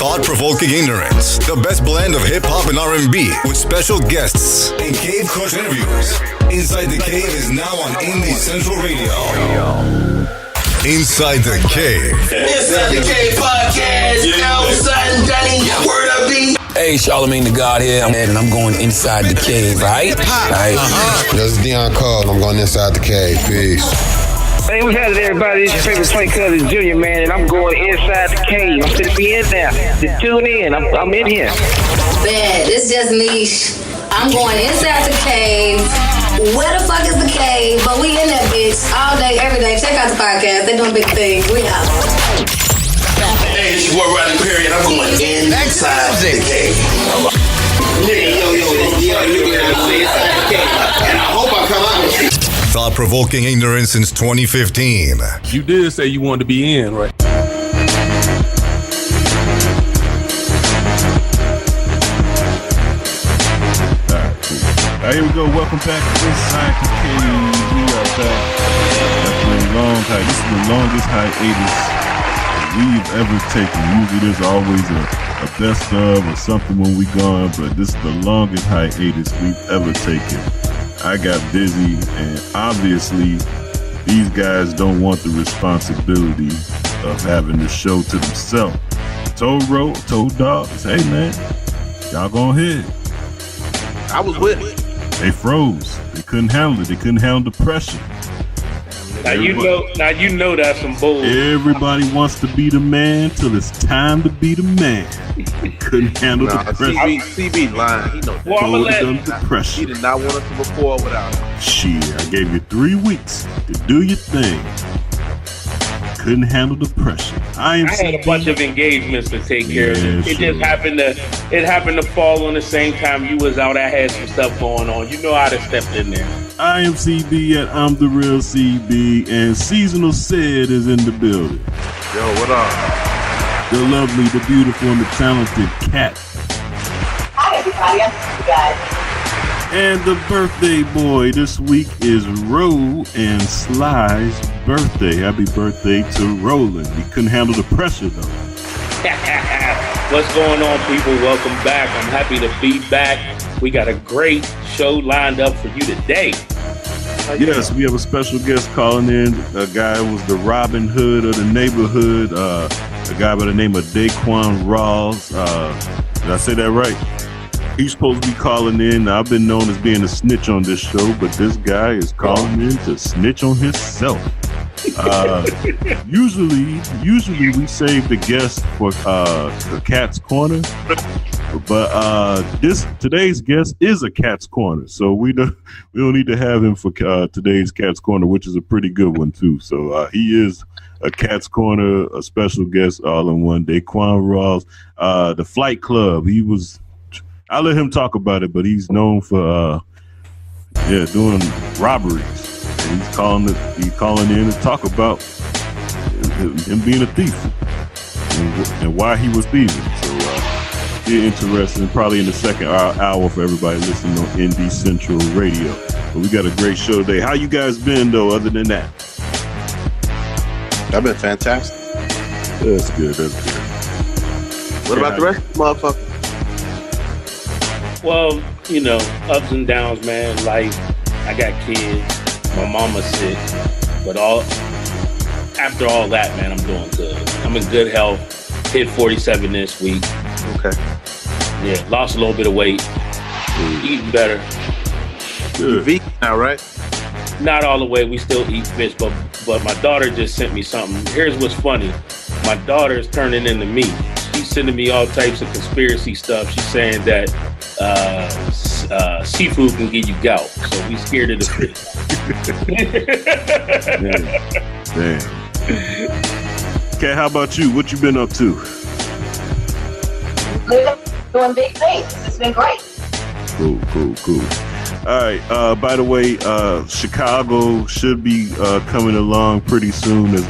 thought-provoking ignorance, the best blend of hip-hop and R&B with special guests and Cave Crush interviews. Inside the Cave is now on Indie Central Radio. Inside the Cave. Inside the Cave podcast. Outside Danny. Word up, D. Hey, Charlemagne the God here, and I'm going inside the cave, right? This is Dion Cole, and I'm going inside the cave. Peace. Hey, what's happening, everybody? It's your favorite Frank Cousin Jr., man, and I'm going inside the cave. I'm going to be in there. Just tune in. I'm in here. Bad. It's just me. I'm going inside the cave. Where the fuck is the cave? But we in that bitch all day, every day. Check out the podcast. They doing big things. We out. Hey, it's your boy Rodney Perry, and I'm going inside the cave. And I hope I come out. Thought-provoking ignorance since 2015. You did say you wanted to be in, right? Alright, cool. Alright, here we go. Welcome back to Inside the Cave. We are back after a long time. This is the longest hiatus we've ever taken. Usually there's always a best of or something when we gone, but this is the longest hiatus we've ever taken. I got busy, and obviously these guys don't want the responsibility of having the show to themselves. Told Ro, told Dawg, hey man, y'all go ahead. I was with it. They froze. They couldn't handle it. They couldn't handle the pressure. Now you know that's some bull. Everybody wants to be the man till it's time to be the man. Couldn't handle the pressure. CB lying. He knows that. The pressure. He did not want us to record without him. Shit, I gave you 3 weeks to do your thing. Couldn't handle the pressure. I had a bunch of engagements to take care of. It just happened to fall on the same time you was out. I had some stuff going on. You know how to step in there. I am CB and I'm the real CB, and Seasonal Said is in the building. Yo, what up? The lovely, the beautiful, and the talented Cat. Hi everybody, I'm you guys. And the birthday boy this week is Ro and Sly's birthday. Happy birthday to Roland. He couldn't handle the pressure though. What's going on, people? Welcome back. I'm happy to be back. We got a great show lined up for you today. Yes, we have a special guest calling in. A guy who was the Robinhood of the neighborhood. A guy by the name of Daqwaun Ralls. Did I say that right? He's supposed to be calling in. I've been known as being a snitch on this show, but this guy is calling in to snitch on himself. Usually we save the guest for the Cat's Corner, but today's guest is a Cat's Corner, so we don't need to have him for today's Cat's Corner, which is a pretty good one too. So he is a Cat's Corner, a special guest, all in one. Daqwaun Ralls, the Flight Club. I'll let him talk about it, but he's known for doing robberies. And he's calling in to talk about him being a thief and why he was thieving. So be interesting, probably in the second hour for everybody listening on Indie Central Radio. But we got a great show today. How you guys been though? Other than that, I've been fantastic. That's good. What about the rest of the motherfuckers? Well, you know, ups and downs, man. Life. I got kids. My mama's sick. But after all that, man, I'm doing good. I'm in good health. Hit 47 this week. Okay. Yeah, lost a little bit of weight. Eating better. You're vegan now, right? Not all the way. We still eat fish, but my daughter just sent me something. Here's what's funny. My daughter's turning into me. She's sending me all types of conspiracy stuff. She's saying that seafood can give you gout, so we scared of the fish. Damn. Okay, how about you? What you been up to? Doing big things. It's been great. Cool. All right. By the way, Chicago should be coming along pretty soon as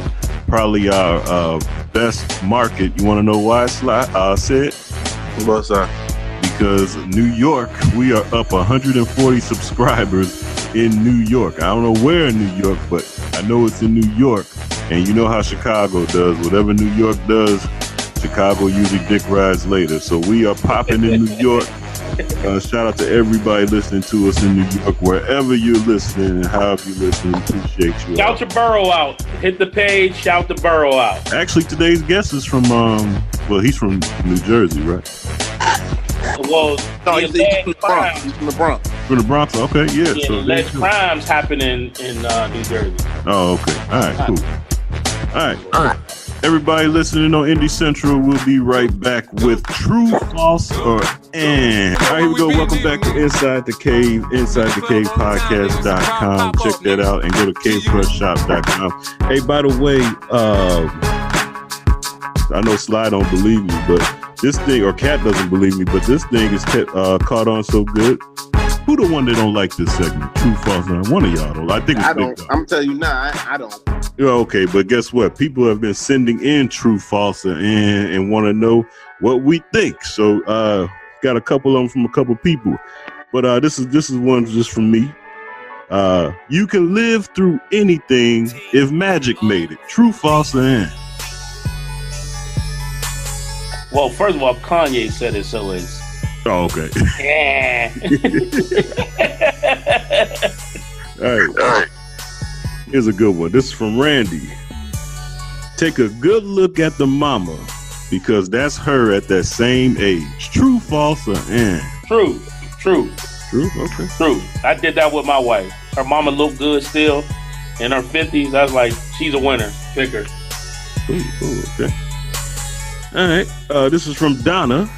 probably our best market. You want to know why, Sid? What's that? Because New York, we are up 140 subscribers in New York. I don't know where in New York, but I know it's in New York. And you know how Chicago does. Whatever New York does, Chicago usually dick rides later. So we are popping in New York. Shout out to everybody listening to us in New York, wherever you're listening and however you're listening. Appreciate you. Shout your borough out. Hit the page. Shout the borough out. Actually, today's guest is from he's from New Jersey, right? Well, No, he's from the Bronx. He's from the Bronx. From the Bronx, okay, yeah. Yeah, So less crimes happen in New Jersey. Oh, okay. All right, cool. All right. Everybody listening on Indie Central, we'll be right back with True, False, or And. All right, here we go. Welcome back to Inside the Cave, InsideTheCavePodcast.com. Check that out and go to CaveCrushShop.com. Hey, by the way, I know Sly don't believe me, but this thing, or Cat doesn't believe me, but this thing is caught on so good. Who the one that don't like this segment? True, false, and one of y'all don't. I think it's don't. I'm telling you now, I don't. Yeah, okay, but guess what? People have been sending in true, false, and want to know what we think. So, got a couple of them from a couple people, but this is one just from me. You can live through anything if magic made it. True, false, and. Well, first of all, Kanye said it, so it's. Oh, okay. Yeah. All right. Here's a good one. This is from Randy. Take a good look at the mama, because that's her at that same age. True, false, or and? True. Okay. True. I did that with my wife. Her mama looked good still. In her 50s, I was like, she's a winner. Pick her. Ooh, okay. All right. This is from Donna.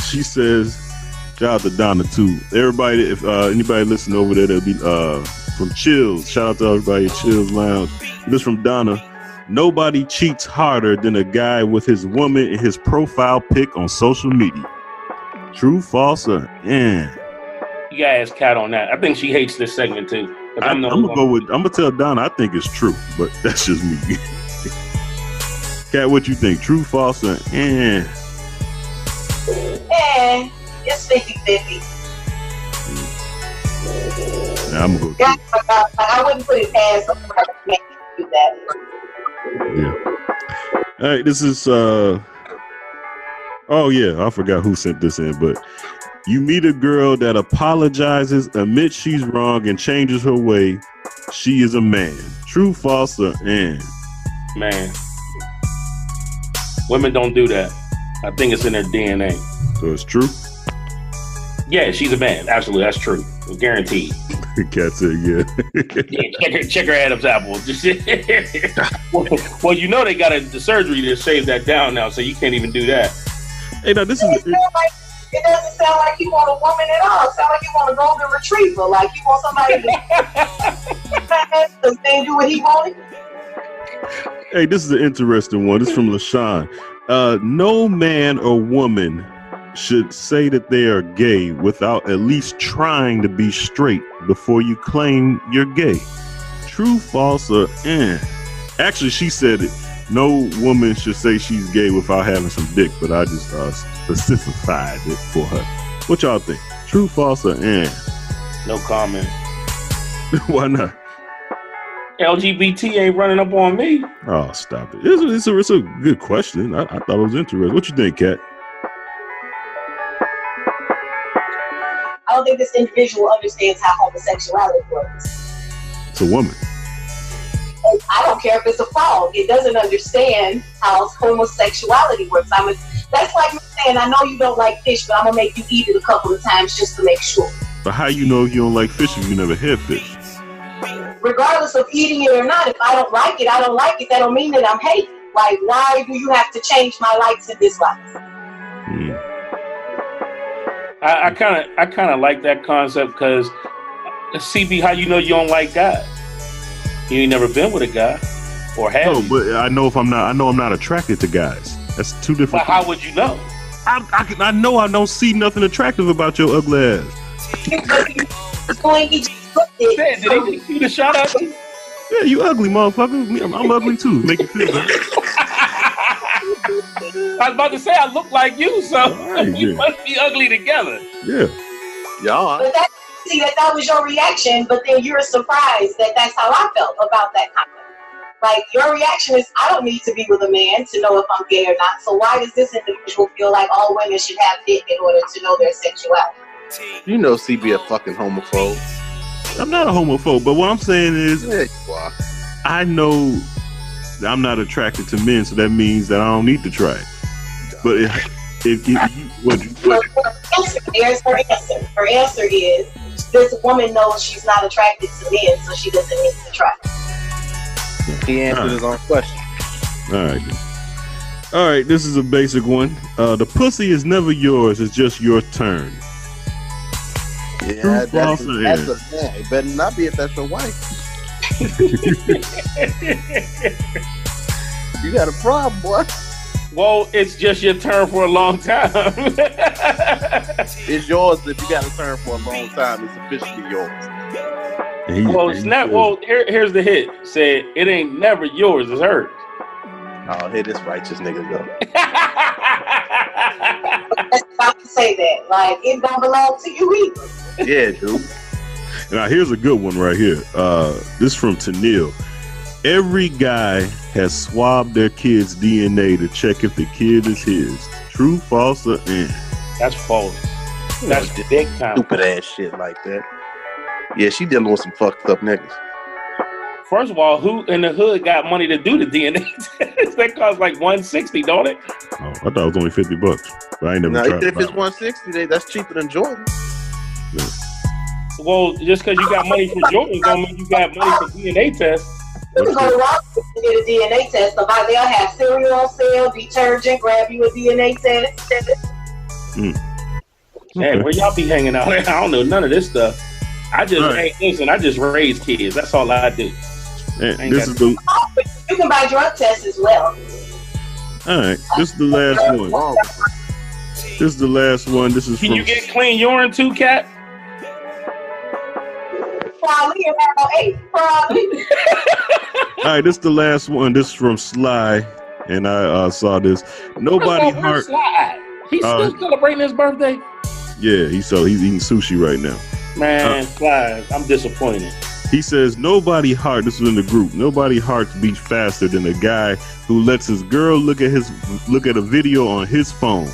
She says, shout out to Donna too. Everybody, if anybody listening over there, that'll be from Chills. Shout out to everybody at Chills Lounge. This from Donna. Nobody cheats harder than a guy with his woman in his profile pic on social media. True, false, or and? You gotta ask Kat on that. I think she hates this segment too. I'm gonna tell Donna I think it's true, but that's just me. Kat, what you think? True, false, or and? It's 50-50. Now I'm gonna go. Yeah, I wouldn't put it past a person to do that. Yeah. All right, this is oh yeah, I forgot who sent this in, but you meet a girl that apologizes, admits she's wrong, and changes her way. She is a man. True, false, or and? Man. Women don't do that. I think it's in their DNA. So it's true? Yeah, she's a man. Absolutely, that's true. Guaranteed. Cat said, yeah. Yeah, check her Adam's apple. Well, you know they got the surgery to shave that down now, so you can't even do that. Hey, now this is. It doesn't sound like you want a woman at all. It sounds like you want a golden retriever. Like you want somebody to do what he wanted. Hey, this is an interesting one. This is from LaShawn. No man or woman should say that they are gay without at least trying to be straight before you claim you're gay. True, false, or and? Actually, she said it. No woman should say she's gay without having some dick, but I just specified it for her. What y'all think? True, false, or and? No comment. Why not? LGBT ain't running up on me. Oh, stop it. It's a good question. I thought it was interesting. What you think, Kat? I don't think this individual understands how homosexuality works. It's a woman. I don't care if it's a frog. It doesn't understand how homosexuality works. That's like me saying, I know you don't like fish, but I'm going to make you eat it a couple of times just to make sure. But how you know you don't like fish if you never had fish? Regardless of eating it or not, if I don't like it, I don't like it. That don't mean that I'm hating. Like, why do you have to change my likes and dislikes? I kind of like that concept because, CB, how you know you don't like guys? You ain't never been with a guy, or have you? But I know I'm not attracted to guys. That's two different. Well, how would you know? I know I don't see nothing attractive about your ugly ass. Did he give you the shout out? Yeah, you ugly, motherfucker. I'm ugly too. Make it feel better. I was about to say I look like you, so we must be ugly together. Yeah. Y'all. But that was your reaction, but then you're surprised that that's how I felt about that comment. Like, your reaction is, I don't need to be with a man to know if I'm gay or not. So why does this individual feel like all women should have dick in order to know their sexuality? You know CB a fucking homophobe. I'm not a homophobe, but what I'm saying is, Yeah, you are. I know that I'm not attracted to men, so that means that I don't need to try it. But if you, There's her answer. Her answer is, this woman knows she's not attracted to men, so she doesn't need to try. He answered his own question. All right, this is a basic one. The pussy is never yours, it's just your turn. Yeah, that's a man. It better not be if that's your wife. You got a problem, boy. Well, it's just your turn for a long time. It's yours if you got a turn for a long time. It's officially yours. Well, it's not. Well, here's the hit. Said it ain't never yours. It's hers. Oh, here this righteous nigga go. That's about to say that. Like, it don't belong to you either. Yeah, dude. Now, here's a good one right here. This is from Tanil. Every guy has swabbed their kid's DNA to check if the kid is his. True, false, or That's false. That's big time. Stupid ass shit like that. Yeah, she dealing with some fucked up niggas. First of all, who in the hood got money to do the DNA test? That costs like $160, don't it? Oh, I thought it was only $50, but I ain't never Now, tried. if it's $160, that's cheaper than Jordan. Yeah. Well, just because you got money for Jordan don't mean you got money for DNA tests. You can go to Walmart and get a DNA test. Like, they'll have cereal on sale, detergent, grab you a DNA test. Hey, where y'all be hanging out? I don't know none of this stuff. I just listen. I just raise kids. That's all I do. This is You can buy drug tests as well. All right. This is the last one. This is the last one. This is Can from. you get clean urine too, Cat? Probably about 8. Probably. All right. This is the last one. This is from Sly, and I saw this. Nobody heart. He's still celebrating his birthday. Yeah, he's eating sushi right now. Man, Sly, I'm disappointed. He says nobody heart. This is in the group. Nobody hearts beat faster than a guy who lets his girl look at a video on his phone.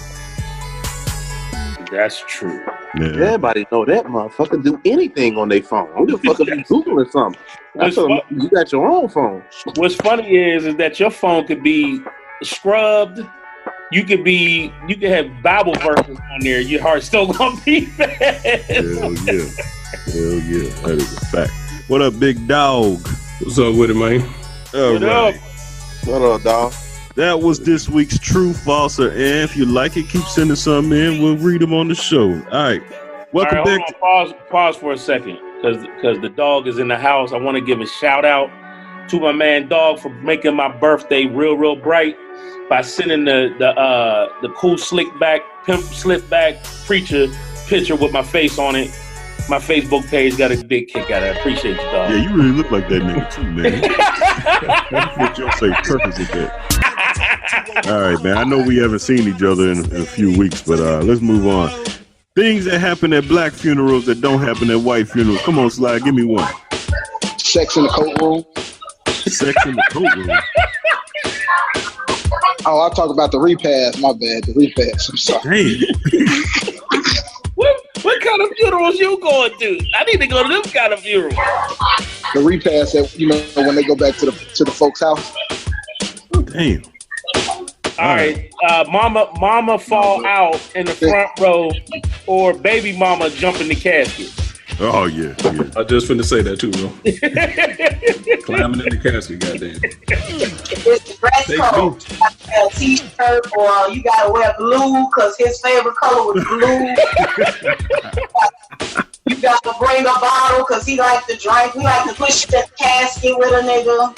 That's true. Yeah. Everybody know that motherfucker do anything on their phone. Who the fuck are you Googling something? You got your own phone. What's funny is that your phone could be scrubbed. You could have Bible verses on there. Your heart's still gonna be fast. Hell yeah. That is a fact. What up, Big Dog? What's up with it, man? All right. What up, dog? That was this week's True, False, or and if you like it, keep sending some in. We'll read them on the show. All right. Welcome back. Pause for a second, because the dog is in the house. I want to give a shout out to my man Dog for making my birthday real bright by sending the cool slick back preacher picture with my face on it. My Facebook page got a big kick out of it. I appreciate you, Dog. Yeah, you really look like that nigga too, man. That's what you'll say perfect with that. All right, man. I know we haven't seen each other in a few weeks, but let's move on. Things that happen at black funerals that don't happen at white funerals. Come on, Sly, give me one. Sex in the coat room. Sex in the coat room. Oh, I'll talk about the repast. My bad. The repast. I'm sorry. What kind of funerals you going to? I need to go to this kind of funeral. The repast that when they go back to the folks' house. Damn. All right. Mama fall out in the front row, or baby mama jump in the casket. Oh yeah. I just finna say that too, bro. Climbing in the casket, goddamn. It's the dress code. A t-shirt, or you gotta wear blue because his favorite color was blue. You gotta bring a bottle because he likes to drink. We like to push the casket with a nigga.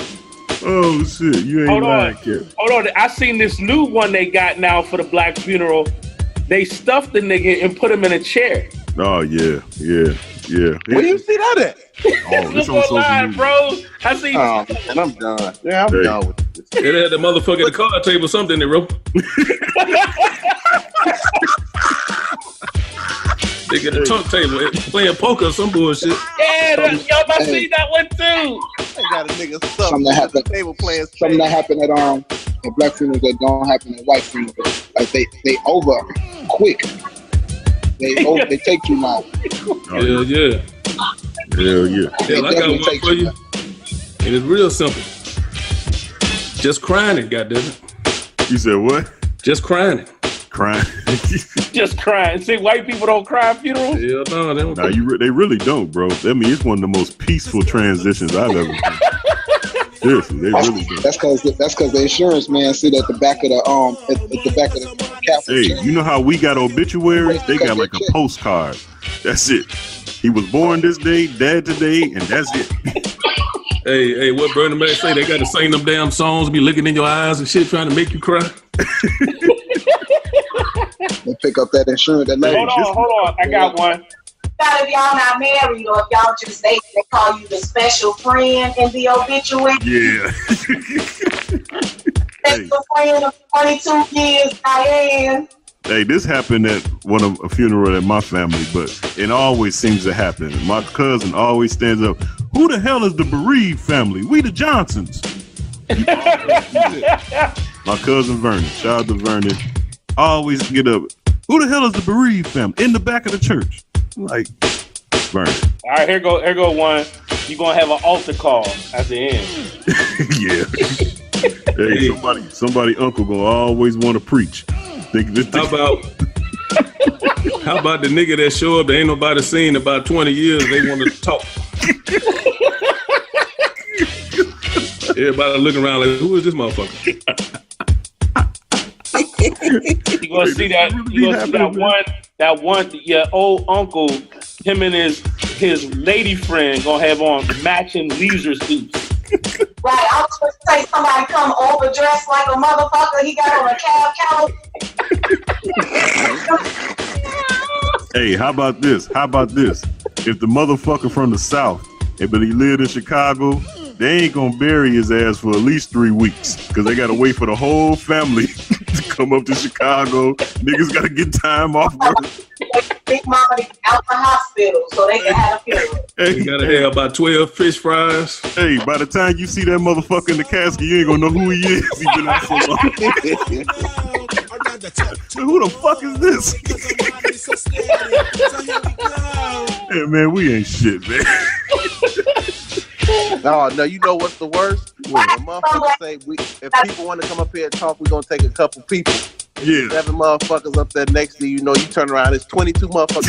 Oh shit, you ain't lying, kid. Hold on, I seen this new one they got now for the black funeral. They stuffed the nigga and put him in a chair. Oh yeah. Where do you see that at? Oh, this on online, bro. I see. Oh, man, I'm done. Yeah, I'm done with this. It had the motherfucking card table, something there, bro. They get a talk table playing poker or some bullshit. Yeah, y'all must see that one too. got a nigga stuck something that happened. Table playing something that happened at black funerals that don't happen at white funerals. Like they over quick. They take too long. Hell yeah. Hell yeah. Hell, I got one for you. And it's real simple. Just crying it, goddammit. You said what? Just crying it. Crying. Just crying. See, white people don't cry at funerals? Hell no, they don't. Nah, they really don't, bro. I mean, it's one of the most peaceful transitions I've ever seen. Seriously, they really do. That's because the insurance man sit at the back of the at the back of the castle. Hey, you know how we got obituaries? They got like a postcard. That's it. He was born this day, dead today, and that's it. Hey, what Bernie Mac say? They got to sing them damn songs, be looking in your eyes and shit, trying to make you cry. They pick up that insurance. Hold on. I got one. If y'all not married or if y'all just dating, they call you the special friend in the obituary. Yeah. Special friend of 22 years, Diane. Hey, this happened at a funeral at my family, but it always seems to happen. My cousin always stands up. Who the hell is the bereaved family? We the Johnsons. My cousin Vernon. Shout out to Vernon. Always get up. Who the hell is the bereaved family? In the back of the church. Like, Vernon. All right, here go one. You're going to have an altar call at the end. Yeah. Hey, somebody uncle gonna always want to preach. How about the nigga that show up that ain't nobody seen about 20 years, they want to talk. Everybody looking around like, who is this motherfucker? You gonna see that? You gonna see that one? Your old uncle, him and his lady friend gonna have on matching leisure suits. Right, I was going to say somebody come overdressed like a motherfucker. He got on a cab couch. Hey, how about this? If the motherfucker from the South, but he lived in Chicago, they ain't gonna bury his ass for at least 3 weeks because they gotta wait for the whole family to come up to Chicago. Niggas gotta get time off work. Big mama out the hospital so they can have a funeral. Hey, you gotta have about 12 fish fries. Hey, by the time you see that motherfucker in the casket, you ain't gonna know who he is. He been out so long. Who the fuck is this? Hey, man, we ain't shit, man. No, you know what's the worst? When the motherfuckers say, if people want to come up here and talk, we're going to take a couple people. Yeah. 7 motherfuckers up there next to you, you turn around, it's 22 motherfuckers.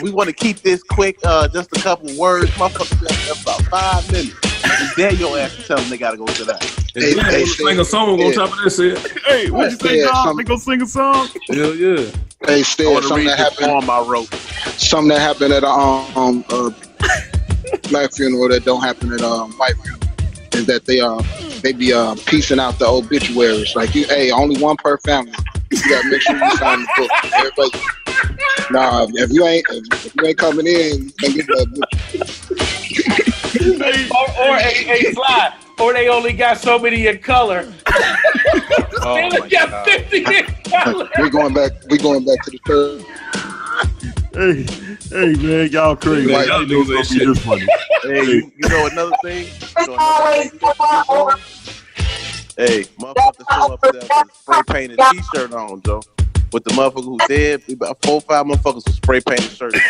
We want to keep this quick, just a couple words. Motherfuckers, that's about 5 minutes. And dare your ass to tell them they got to go to that. Hey, sing a song on top of that shit. Hey, what you say, dog? They gonna sing a song? Hell yeah. Hey, still something that happened. I wrote. Something that happened at a black funeral that don't happen at white funeral is that they be piecing out the obituaries. Like only one per family. You gotta make sure you sign the book. Everybody. Nah, if you ain't coming in, you can't get the obituary. or a slide. Or they only got so many in color. They only got 50 in color. We going back to the third. Hey, man, y'all crazy. Man, y'all niggas ain't shit. This funny. Hey, you know another thing? Hey, motherfuckers show up there with a spray painted t-shirt on, Joe. With the motherfucker who's dead, about 4 or 5 motherfuckers with spray painted shirts on.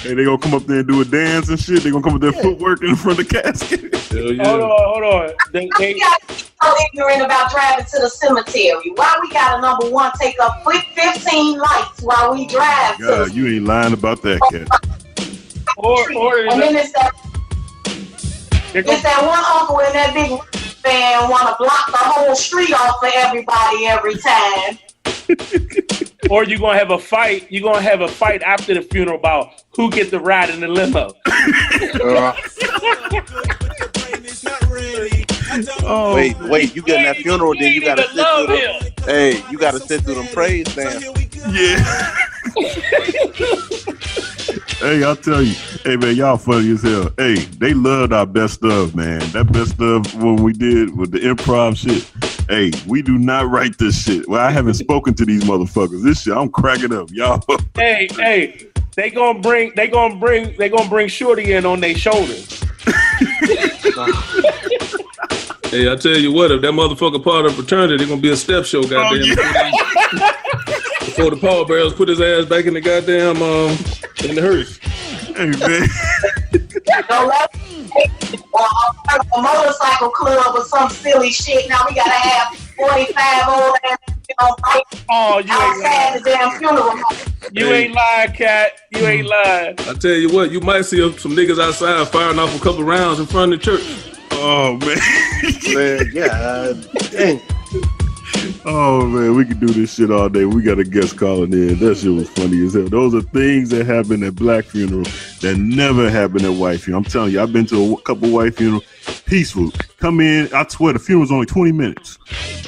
Hey, they gonna come up there and do a dance and shit. They gonna come up there footwork in front of the casket. Yeah. Hold on. We got so ignorant about driving to the cemetery. Why we gotta, number one, take up 15 lights while we drive? God, you ain't lying about that, cat. And then it's that one uncle in that big van want to block the whole street off for everybody every time. Or you're gonna have a fight. You're gonna have a fight after the funeral about who get the ride in the limo. Wait, you get in that funeral, then you gotta sit through them. Hey, you gotta sit through them praise dance. Yeah. Hey, I'll tell you. Hey, man, y'all funny as hell. Hey, they loved our best of, man. That best of when we did with the improv shit. Hey, we do not write this shit. Well, I haven't spoken to these motherfuckers. This shit, I'm cracking up, y'all. Hey, they gonna bring Shorty in on their shoulders. Hey, I tell you what, if that motherfucker part of fraternity, they're gonna be a step show, goddamn. Before the pallbearers put his ass back in the goddamn in the hearse. Hey man. A motorcycle club or some silly shit. Now we gotta have 45 old ass outside the damn funeral. You ain't lying, Cat. You ain't lying. I tell you what, you might see some niggas outside firing off a couple rounds in front of the church. Oh man. Man, yeah, dang. Oh man, we can do this shit all day. We got a guest calling in. That shit was funny as hell. Those are things that happen at black funerals that never happen at white funeral. I'm telling you, I've been to a couple white funerals. Peaceful. Come in. I swear the funeral was only 20 minutes.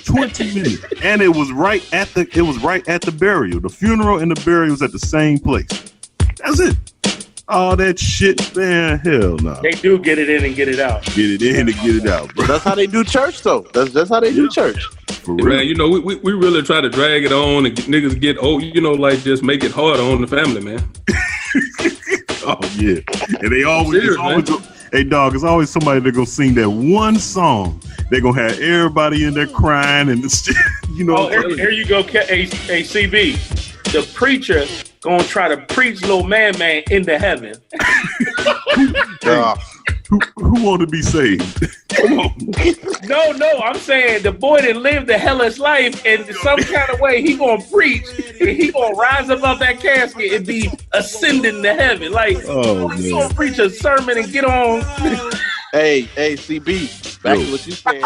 20 minutes. And it was right at the burial. The funeral and the burial was at the same place. That's it. All that shit, man, hell no. They do get it in and get it out. Get it in and get it out, bro. That's how they do church, though. That's how they do church. For real. Man, you know, we really try to drag it on and niggas get old, you know, like just make it harder on the family, man. Oh, yeah. And they always, hey, dog, it's always somebody that gonna sing that one song. They gonna have everybody in there crying and shit, you know. Oh, here you go, CB. The preacher gonna try to preach little man into heaven. Who want to be saved? Come on. No, I'm saying the boy that lived the hellish life, and in some kind of way he gonna preach, and he gonna rise above that casket and be ascending to heaven. Like, he gonna preach a sermon and get on. Hey, CB, back to what you saying.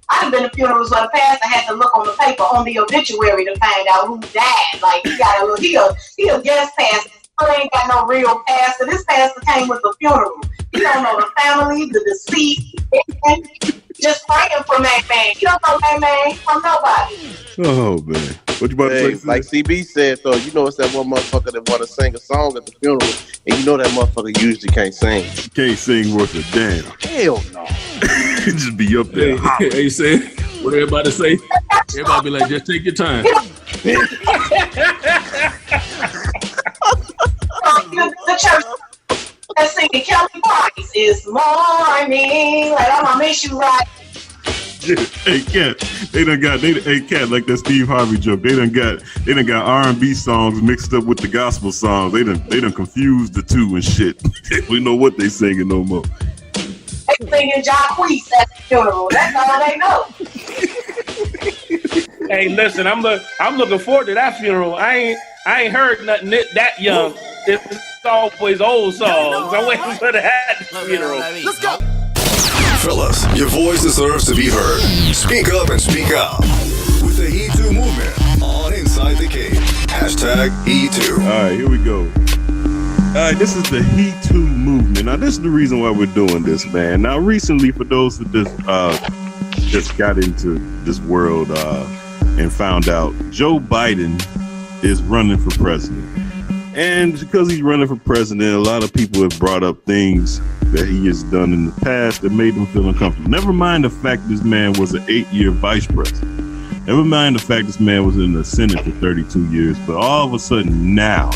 I've been to funerals where the pastor had to look on the paper on the obituary to find out who died. Like, he a guest pastor. He ain't got no real pastor. This pastor came with the funeral. He don't know the family, the deceased. Just praying for man. You don't know man from nobody. Oh man, what you about to say? Like CB said though, you know it's that one motherfucker that want to sing a song at the funeral, and you know that motherfucker usually can't sing. Can't sing worth a damn. Hell no. Just be up there. Hey, say what everybody say. Everybody be like, just take your time. The church that's singing Kelly Price is morning. Like, I'm gonna miss you, right? Yeah. Hey, Cat, hey, Cat, like that Steve Harvey joke. They done got R&B songs mixed up with the gospel songs. They done confused the two and shit. We know what they singing no more. They singing Jacquees at the funeral. That's all they know. Hey, listen, I'm looking forward to that funeral. I ain't heard nothing that young. It's always old songs. I'm waiting for that funeral. Let's go. Fellas, your voice deserves to be heard. Speak up and speak out. With the E2 movement on Inside the Cave. Hashtag E2. All right, here we go. All right, this is the E2 movement. Now, this is the reason why we're doing this, man. Now, recently, for those that just got into this world and found out, Joe Biden is running for president. And because he's running for president, a lot of people have brought up things that he has done in the past that made them feel uncomfortable. Never mind the fact this man was an 8-year vice president. Never mind the fact this man was in the Senate for 32 years. But all of a sudden now,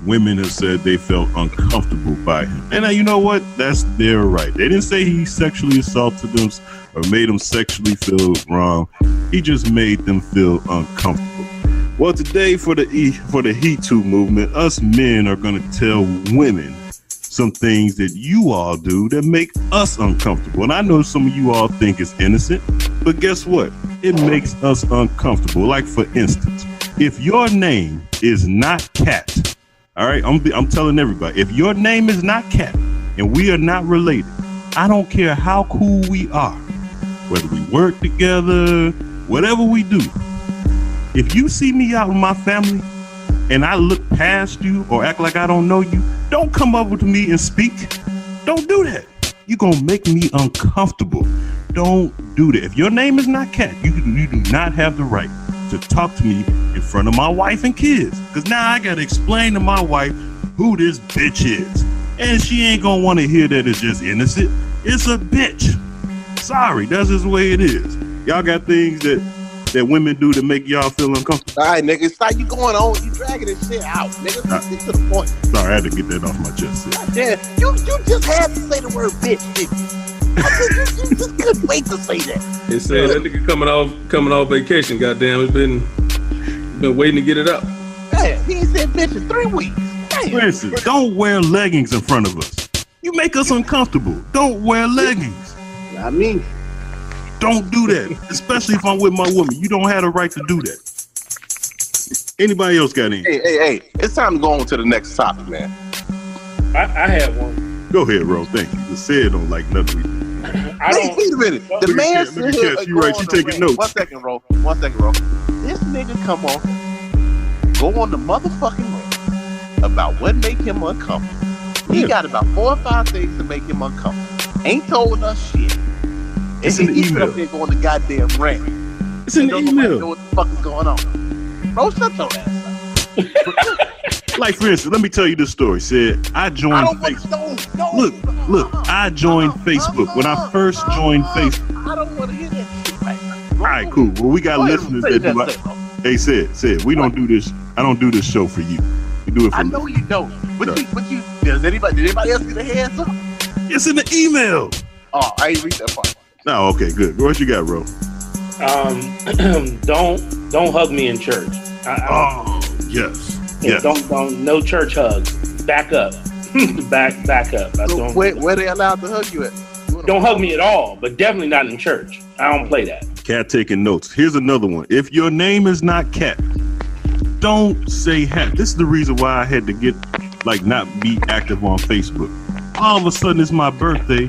women have said they felt uncomfortable by him. And now, you know what? That's their right. They didn't say he sexually assaulted them or made them sexually feel wrong. He just made them feel uncomfortable. Well, today for the He Too movement, us men are going to tell women some things that you all do that make us uncomfortable. And I know some of you all think it's innocent, but guess what? It makes us uncomfortable. Like, for instance, if your name is not Cat, all right, I'm telling everybody, if your name is not Cat and we are not related, I don't care how cool we are, whether we work together, whatever we do. If you see me out with my family and I look past you or act like I don't know you, don't come up to me and speak. Don't do that. You're going to make me uncomfortable. Don't do that. If your name is not Cat, you do not have the right to talk to me in front of my wife and kids. Because now I got to explain to my wife who this bitch is. And she ain't going to want to hear that it's just innocent. It's a bitch. Sorry, that's just the way it is. Y'all got things that that women do to make y'all feel uncomfortable? All right, nigga, it's like you going on, you dragging this shit out, nigga. Let's get to the point. Sorry, I had to get that off my chest. Yeah, you just had to say the word bitch, nigga. You just couldn't wait to say that. They said that nigga coming off vacation. Goddamn, it's been waiting to get it out. Man, he ain't said bitch in 3 weeks. Damn. For instance, don't wear leggings in front of us. You make us uncomfortable. Don't wear leggings. I mean, don't do that, especially if I'm with my woman. You don't have the right to do that. Anybody else got any? Hey, it's time to go on to the next topic, man. I had one. Go ahead, Ro. Thank you. The said don't like nothing. Wait a minute. The man said, you right. She taking notes. 1 second, Ro. This nigga come on, go on the motherfucking rant about what make him uncomfortable. He got about 4 or 5 things to make him uncomfortable. Ain't told us shit. It's in the he's email. up there going to goddamn rant. It's in the email. Know what the fuck is going on? Bro, shut your ass up. Like, for instance, let me tell you this story. Said I joined Facebook. Look, I joined Facebook. When I first joined Facebook. I don't want to hear that shit right now. All right, cool. Well, we got listeners that do. Hey, said we don't do this. I don't do this show for you. We do it for I know you don't. But you did anybody else get a heads up? It's in the email. Oh, I ain't read that part. No, okay, good. What you got, Ro? Don't hug me in church. Yes. Don't no church hugs. Back up. back up. So where they allowed to hug you at? Don't hug me at all, but definitely not in church. I don't play that. Cat taking notes. Here's another one. If your name is not Cat, don't say hat. This is the reason why I had to not be active on Facebook. All of a sudden it's my birthday,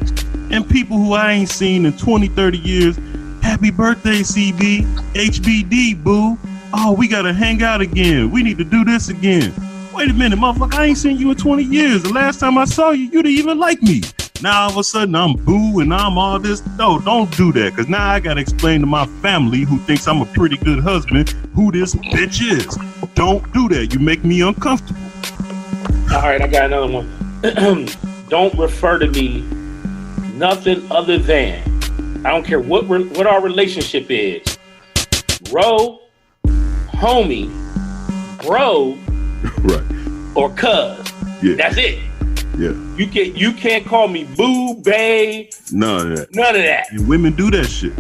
and people who I ain't seen in 20, 30 years, happy birthday, CB, HBD, boo. Oh, we gotta hang out again. We need to do this again. Wait a minute, motherfucker, I ain't seen you in 20 years. The last time I saw you, you didn't even like me. Now all of a sudden I'm boo and I'm all this. No, don't do that, because now I gotta explain to my family who thinks I'm a pretty good husband who this bitch is. Don't do that. You make me uncomfortable. All right, I got another one. Don't refer to me nothing other than, I don't care what our relationship is. Ro, homie, bro, right, or cuz. Yeah. That's it. Yeah. You can't call me boo, bae. None of that. None of that. And women do that shit.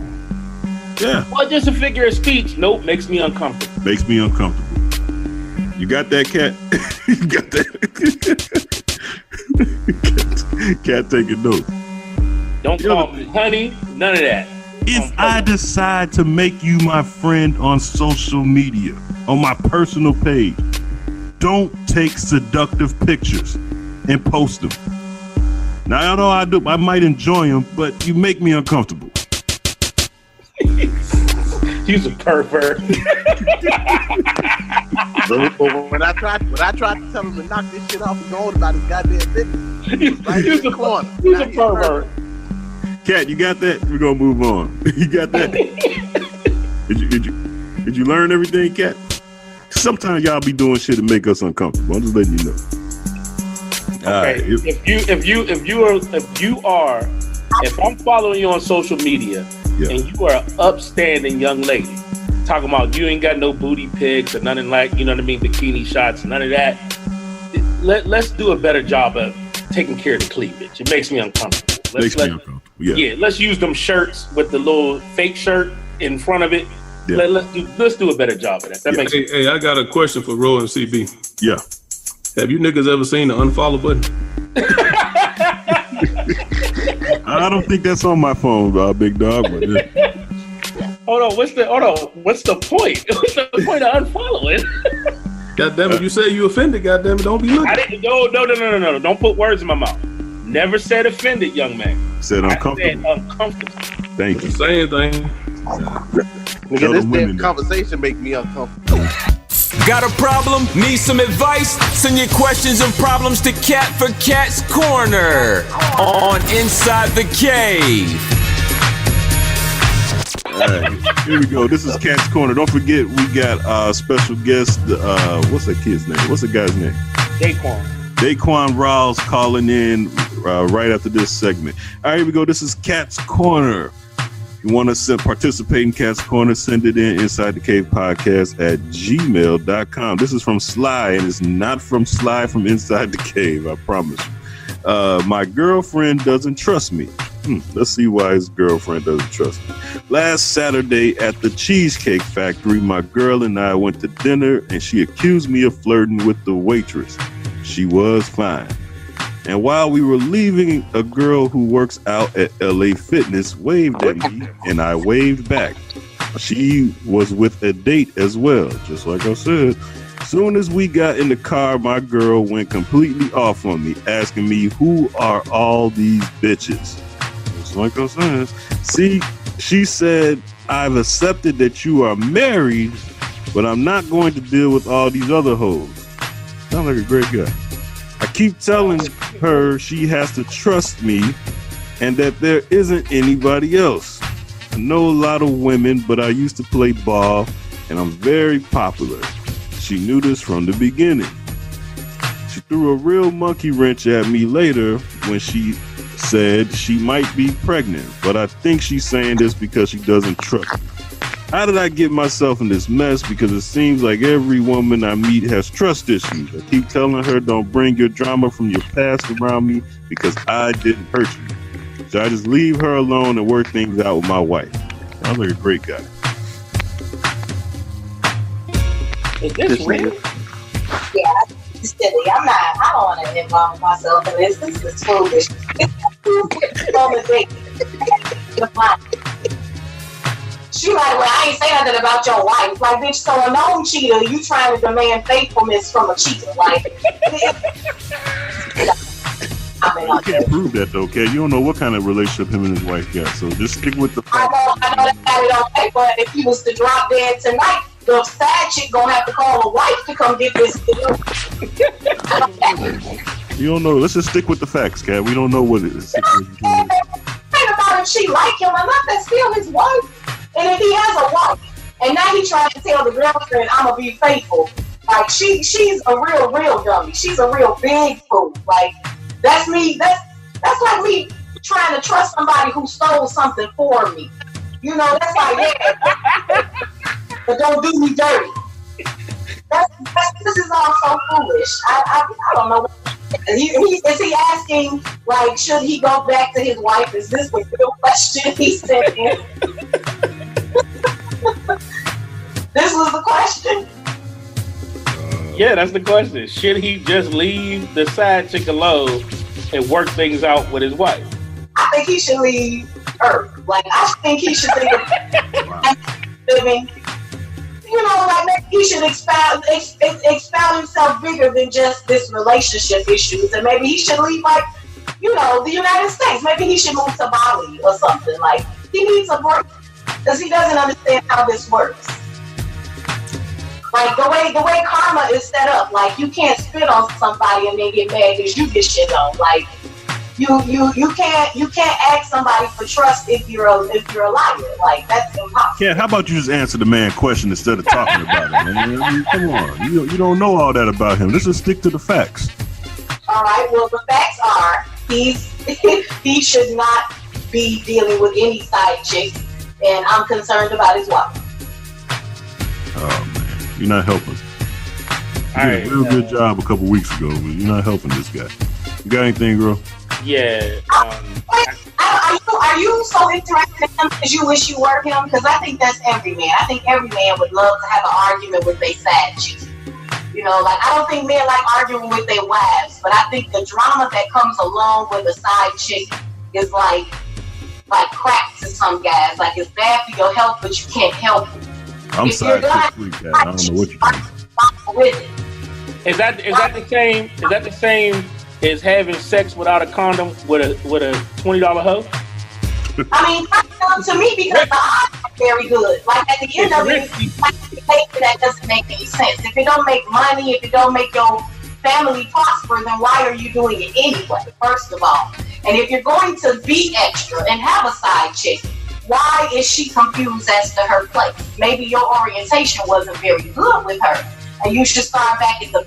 Yeah. Well, just a figure of speech. Nope, makes me uncomfortable. Makes me uncomfortable. You got that, Cat? You got that? Cat taking notes. Don't call me honey. None of that. If I decide to make you my friend on social media, on my personal page, don't take seductive pictures and post them. Now, I know I might enjoy them, but you make me uncomfortable. He's a pervert. When I tried to tell him to knock this shit off and go on about his goddamn business, he's a pervert. Cat, you got that? We're gonna move on. You got that? Did you learn everything, Cat? Sometimes y'all be doing shit to make us uncomfortable. I'm just letting you know. Okay. If I'm following you on social media and you are an upstanding young lady, talking about you ain't got no booty pics or nothing like, you know what I mean, bikini shots, none of that. Let's do a better job of taking care of the cleavage. It makes me uncomfortable. Yeah, let's use them shirts with the little fake shirt in front of it. Yeah. Let's do a better job of that. That makes sense. Hey, I got a question for Ro and CB. Yeah. Have you niggas ever seen the unfollow button? I don't think that's on my phone, big dog. But Hold on. What's the point? What's the point of unfollowing? God damn it! You say you offended. God damn it! Don't be looking. I didn't. No. Don't put words in my mouth. Never said offended, young man. Said uncomfortable. I said uncomfortable. Thank you. Same thing. Nigga, this damn conversation make me uncomfortable. Got a problem? Need some advice? Send your questions and problems to Cat for Cat's Corner on Inside the Cave. All right, here we go. This is Cat's Corner. Don't forget, we got special guest. What's that kid's name? What's the guy's name? Daqwaun Ralls calling in right after this segment. All right, here we go. This is Cat's Corner. You want to participate in Cat's Corner, send it in Inside the Cave Podcast at gmail.com. This is from Sly, and it's not from Sly from Inside the Cave, I promise. My girlfriend doesn't trust me. Let's see why his girlfriend doesn't trust me. Last Saturday at the Cheesecake Factory, my girl and I went to dinner, and she accused me of flirting with the waitress. She was fine. And while we were leaving, a girl who works out at LA Fitness waved at me, and I waved back. She was with a date as well, just like I said. Soon as we got in the car, my girl went completely off on me, asking me, who are all these bitches? Just like I said. See, she said, I've accepted that you are married, but I'm not going to deal with all these other hoes. Sounds like a great guy. I keep telling her she has to trust me and that there isn't anybody else. I know a lot of women, but I used to play ball and I'm very popular. She knew this from the beginning. She threw a real monkey wrench at me later when she said she might be pregnant, but I think she's saying this because she doesn't trust me. How did I get myself in this mess? Because it seems like every woman I meet has trust issues. I keep telling her, don't bring your drama from your past around me because I didn't hurt you. So I just leave her alone and work things out with my wife. Sounds like a great guy. Is this real? Yeah, it's silly. I don't want to involve myself in this. This is foolish. She like, well, I ain't say nothing about your wife. Like, bitch, so a known cheater, you trying to demand faithfulness from a cheater. Like, You can't prove that, though, okay? You don't know what kind of relationship him and his wife got, so just stick with the facts. I know that got it on paper. If he was to drop dead tonight, the sad chick gonna have to call a wife to come get this deal. You don't know. Let's just stick with the facts, Kat. We don't know what it is. Think about if she like him or not, that's still his wife. And if he has a wife, and now he trying to tell the girlfriend, I'm gonna be faithful. Like she's a real dummy. She's a real big fool. Like that's me. That's like me trying to trust somebody who stole something for me. You know, that's like, yeah, but don't do me dirty. This is all so foolish. I don't know. Is he asking, like, should he go back to his wife? Is this the real question he sent in? This was the question. Yeah, that's the question. Should he just leave the side chick alone and work things out with his wife? I think he should leave her. Like, I think he should think of living. You know, like maybe he should expound himself bigger than just this relationship issues, and maybe he should leave, like, you know, the United States. Maybe he should move to Bali or something. Like, he needs a break because he doesn't understand how this works. Like the way karma is set up, like you can't spit on somebody and then get mad because you get shit on. Like you can't ask somebody for trust if you're a liar. Like that's impossible. Kat, how about you just answer the man question instead of talking about it? Man? I mean, come on, you don't know all that about him. Let's just stick to the facts. All right. Well, the facts are he should not be dealing with any side chicks, and I'm concerned about his wife. Oh man. You're not helping. You did a real good job a couple weeks ago, but you're not helping this guy. You got anything, girl? Yeah. Are you so interested in him because you wish you were him? Because I think that's every man. I think every man would love to have an argument with their side chick. You know, like I don't think men like arguing with their wives, but I think the drama that comes along with a side chick is like crack to some guys. Like it's bad for your health, but you can't help it. I'm side chick freak, Kat. I don't know what you're doing. Is that the same as having sex without a condom with a $20 hoe? I mean, to me, because the odds are very good. Like at the end of it, that doesn't make any sense. If it don't make money, if it don't make your family prosper, then why are you doing it anyway? First of all, and if you're going to be extra and have a side chick, why is she confused as to her place? Maybe your orientation wasn't very good with her, and you should start back at the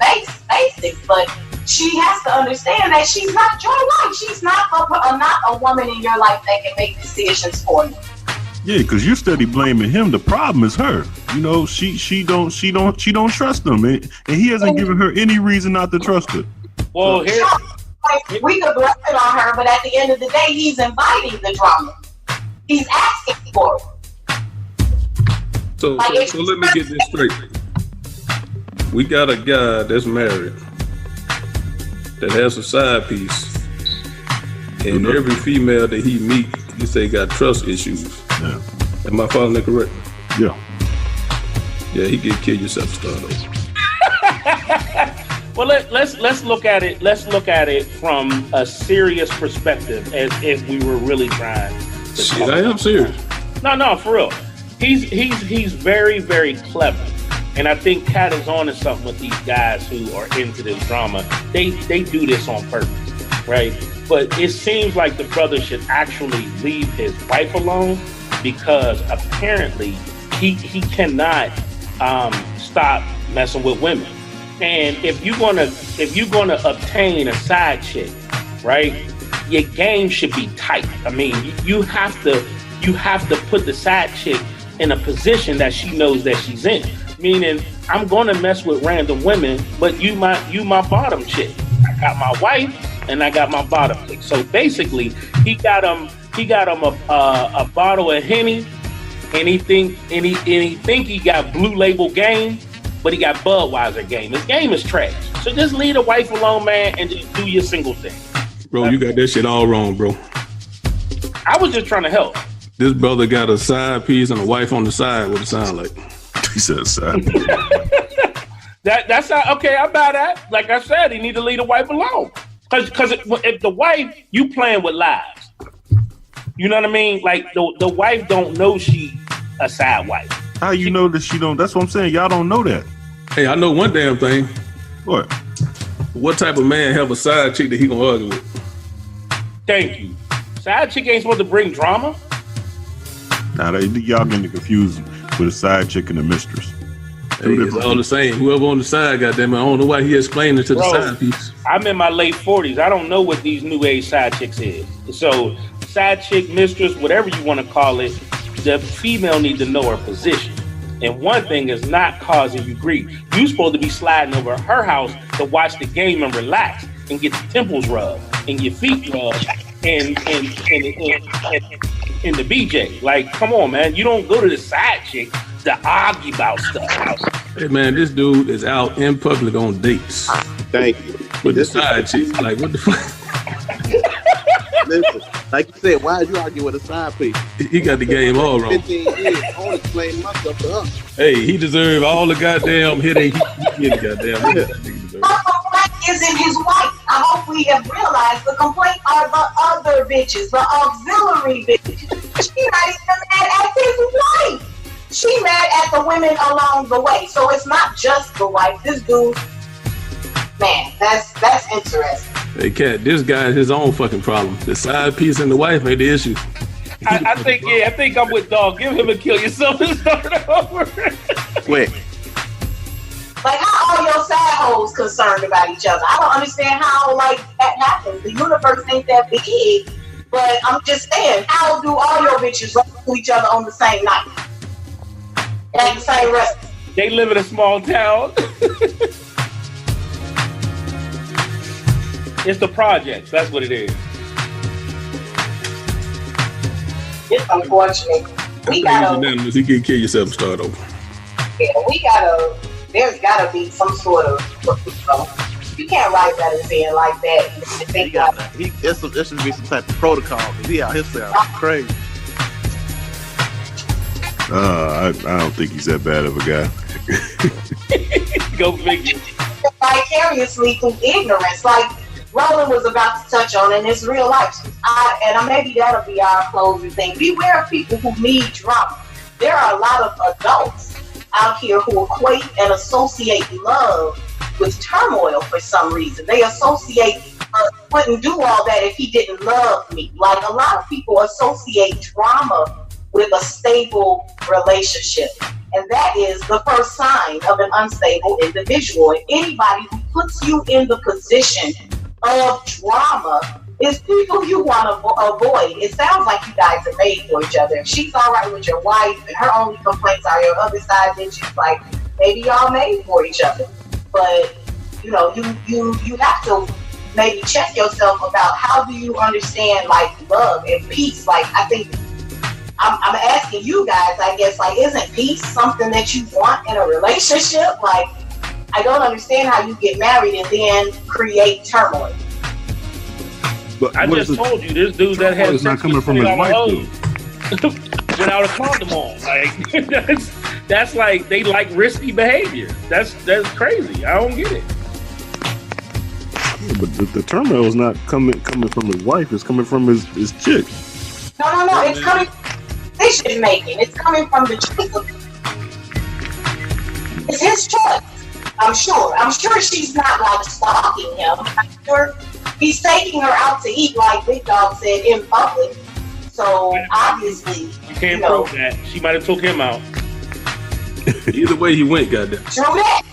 basics. But she has to understand that she's not your wife. She's not a woman in your life that can make decisions for you. Yeah, because you're steady blaming him. The problem is her. You know, she don't trust him, and he hasn't given her any reason not to trust her. Well, here we could blame it on her, but at the end of the day, he's inviting the drama. He's asking for it. So let me get this straight. We got a guy that's married that has a side piece, and every female that he meet, he say got trust issues. Yeah. Am I following that correct? Yeah. Yeah, he get kill yourself start over. Well, let's look at it. Let's look at it from a serious perspective, as if we were really trying. Shit, I am serious. No, for real. He's very, very clever, and I think Kat is on to something with these guys who are into this drama. They do this on purpose, right? But it seems like the brother should actually leave his wife alone, because apparently he cannot stop messing with women. And if you're gonna obtain a side chick, right, your game should be tight. I mean, you have to put the side chick in a position that she knows that she's in. Meaning, I'm gonna mess with random women, but you my bottom chick. I got my wife and I got my bottom chick. So basically, he got him a bottle of Henny, and he think he got Blue Label game, but he got Budweiser game. His game is trash. So just leave the wife alone, man, and just do your single thing. Bro, you got that shit all wrong, bro. I was just trying to help. This brother got a side piece and a wife on the side. What it sound like? He said side piece. That's not okay. I buy that. Like I said, he need to leave the wife alone. Because if the wife, you playing with lies. You know what I mean? Like the wife don't know she a side wife. How you know that she don't? That's what I'm saying. Y'all don't know that. Hey, I know one damn thing. What? What type of man have a side chick that he gonna argue with? Thank you. Side chick ain't supposed to bring drama. Nah, y'all getting confused with a side chick and a mistress. Hey, it's all the same. Whoever on the side, goddamn it, I don't know why he explained it to the side piece. I'm in my late 40s. I don't know what these new age side chicks is. So side chick, mistress, whatever you want to call it, the female need to know her position. And one thing is not causing you grief. You supposed to be sliding over her house to watch the game and relax and get your temples rubbed and your feet rubbed and the BJ. Like, come on, man. You don't go to the side chick to argue about stuff. Hey, man, this dude is out in public on dates. Thank you. With the side chick. Like, what the fuck? Listen, like you said, why did you argue with a side piece? He got the game all wrong. 15 years, I only explained myself to us. Hey, he deserved all the goddamn headache he get goddamn. The complaint isn't his wife. I hope we have realized the complaint are the other bitches, the auxiliary bitches. She not even mad at his wife. She mad at the women along the way. So it's not just the wife. This dude, man, that's interesting. Hey, Kat, this guy has his own fucking problem. The side piece and the wife ain't the issue. I think I'm with Dawg. Give him a kill yourself and start over. Quick. Like, how are your side hoes concerned about each other? I don't understand how, like, that happens. The universe ain't that big, but I'm just saying, how do all your bitches run to each other on the same night? At the same restaurant? They live in a small town. It's the projects. That's what it is. It's unfortunate. We gotta. He can kill yourself and start over. Yeah, we gotta. There's gotta be some sort of. You can't write letters in like that. There should be some type of protocol. He out here sound crazy. I don't think he's that bad of a guy. Go figure. Vicariously through ignorance, like Roland was about to touch on, and it's real life. Maybe that'll be our closing thing. Beware of people who need drama. There are a lot of adults out here who equate and associate love with turmoil for some reason. They associate wouldn't do all that if he didn't love me. Like, a lot of people associate drama with a stable relationship. And that is the first sign of an unstable individual. And anybody who puts you in the position of drama It's people you want to avoid. It sounds like you guys are made for each other. If she's all right with your wife and her only complaints are your other side bitches, like maybe y'all made for each other. But you know, you have to maybe check yourself about how do you understand like love and peace. Like I think I'm asking you guys, I guess, like isn't peace something that you want in a relationship? Like I don't understand how you get married and then create turmoil. But I just told you this dude that had not coming from his wife without a condom on. Like that's like they like risky behavior. That's crazy. I don't get it. Yeah, but the turmoil is not coming from his wife. It's coming from his chick. No. It's coming from decision making. It's coming from the choice of it's his choice. I'm sure she's not like stalking him. I'm sure he's taking her out to eat, like Big Dog said, in public. So obviously, you can't prove that. She might have took him out. Either way he went, goddamn. True that.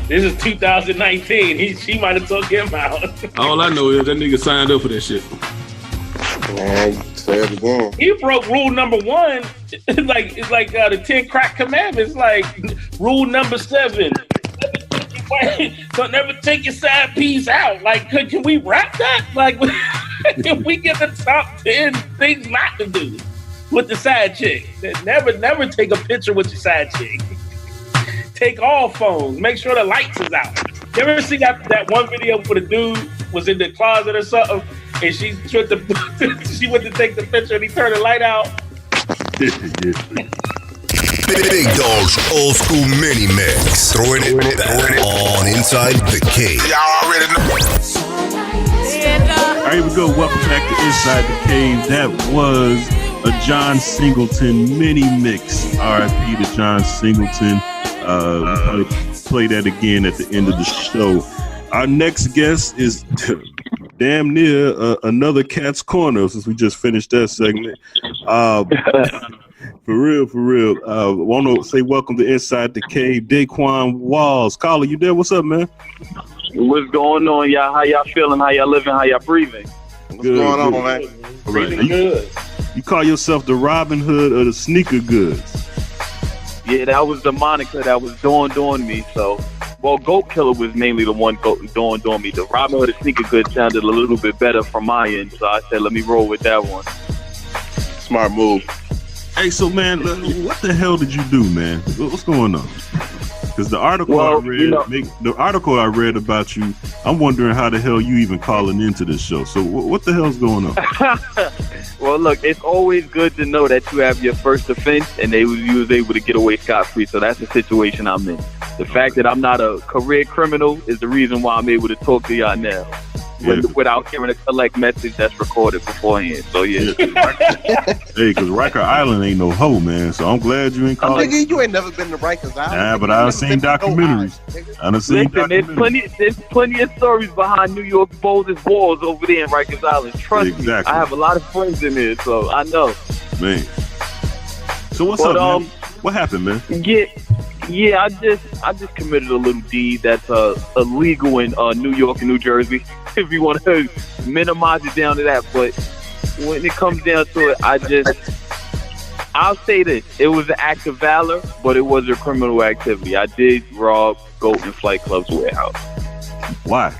This is 2019. She might have took him out. All I know is that nigga signed up for that shit. Man, say it again. He broke rule number 1. It's like the 10 crack commandments. Like rule number 7. So never take your side piece out. Like, can we wrap that? Like, can we get the top 10 things not to do with the side chick? Never take a picture with your side chick. Take all phones. Make sure the lights is out. You ever see that one video where the dude was in the closet or something, and she went to take the picture and he turned the light out? Big Dog's old school mini mix. Throwing it back on Inside the Cave. Y'all already know. All right, here we go. Welcome back to Inside the Cave. That was a John Singleton mini mix. R.I.P. to John Singleton. We'll play that again at the end of the show. Our next guest is damn near another Cat's Corner, since we just finished that segment. For real. Want to say welcome to Inside the Cave, Daqwaun Ralls. Caller, you there? What's up, man? What's going on, y'all? How y'all feeling? How y'all living? How y'all breathing? What's going on, man? All right. You call yourself the Robinhood of the sneaker goods. Yeah, that was the moniker that was doing me. So, well, Goat Killer was mainly the one doing me. The Robinhood of sneaker goods sounded a little bit better from my end, so I said, let me roll with that one. Smart move. Hey, so man, what the hell did you do, man? What's going on? Because the article I read about you, I'm wondering how the hell you even calling into this show. So what the hell's going on? Well, look, it's always good to know that you have your first offense and you was able to get away scot-free. So that's the situation I'm in. The fact that I'm not a career criminal is the reason why I'm able to talk to y'all now. Without hearing a collect message that's recorded beforehand. So, yeah. Hey, because Riker Island ain't no hoe, man. So I'm glad you ain't calling. Nigga, you ain't never been to Rikers Island. Nah, but I've seen documentaries. There's plenty of stories behind New York's boldest walls over there in Rikers Island. Trust me. I have a lot of friends in there, so I know. Man. So what's up, man? What happened, man? Yeah, I just committed a little deed that's illegal in New York and New Jersey. If you want to minimize it down to that, but when it comes down to it, I'll say this: it was an act of valor, but it was a criminal activity. I did rob Goat and Flight Club's warehouse. Why?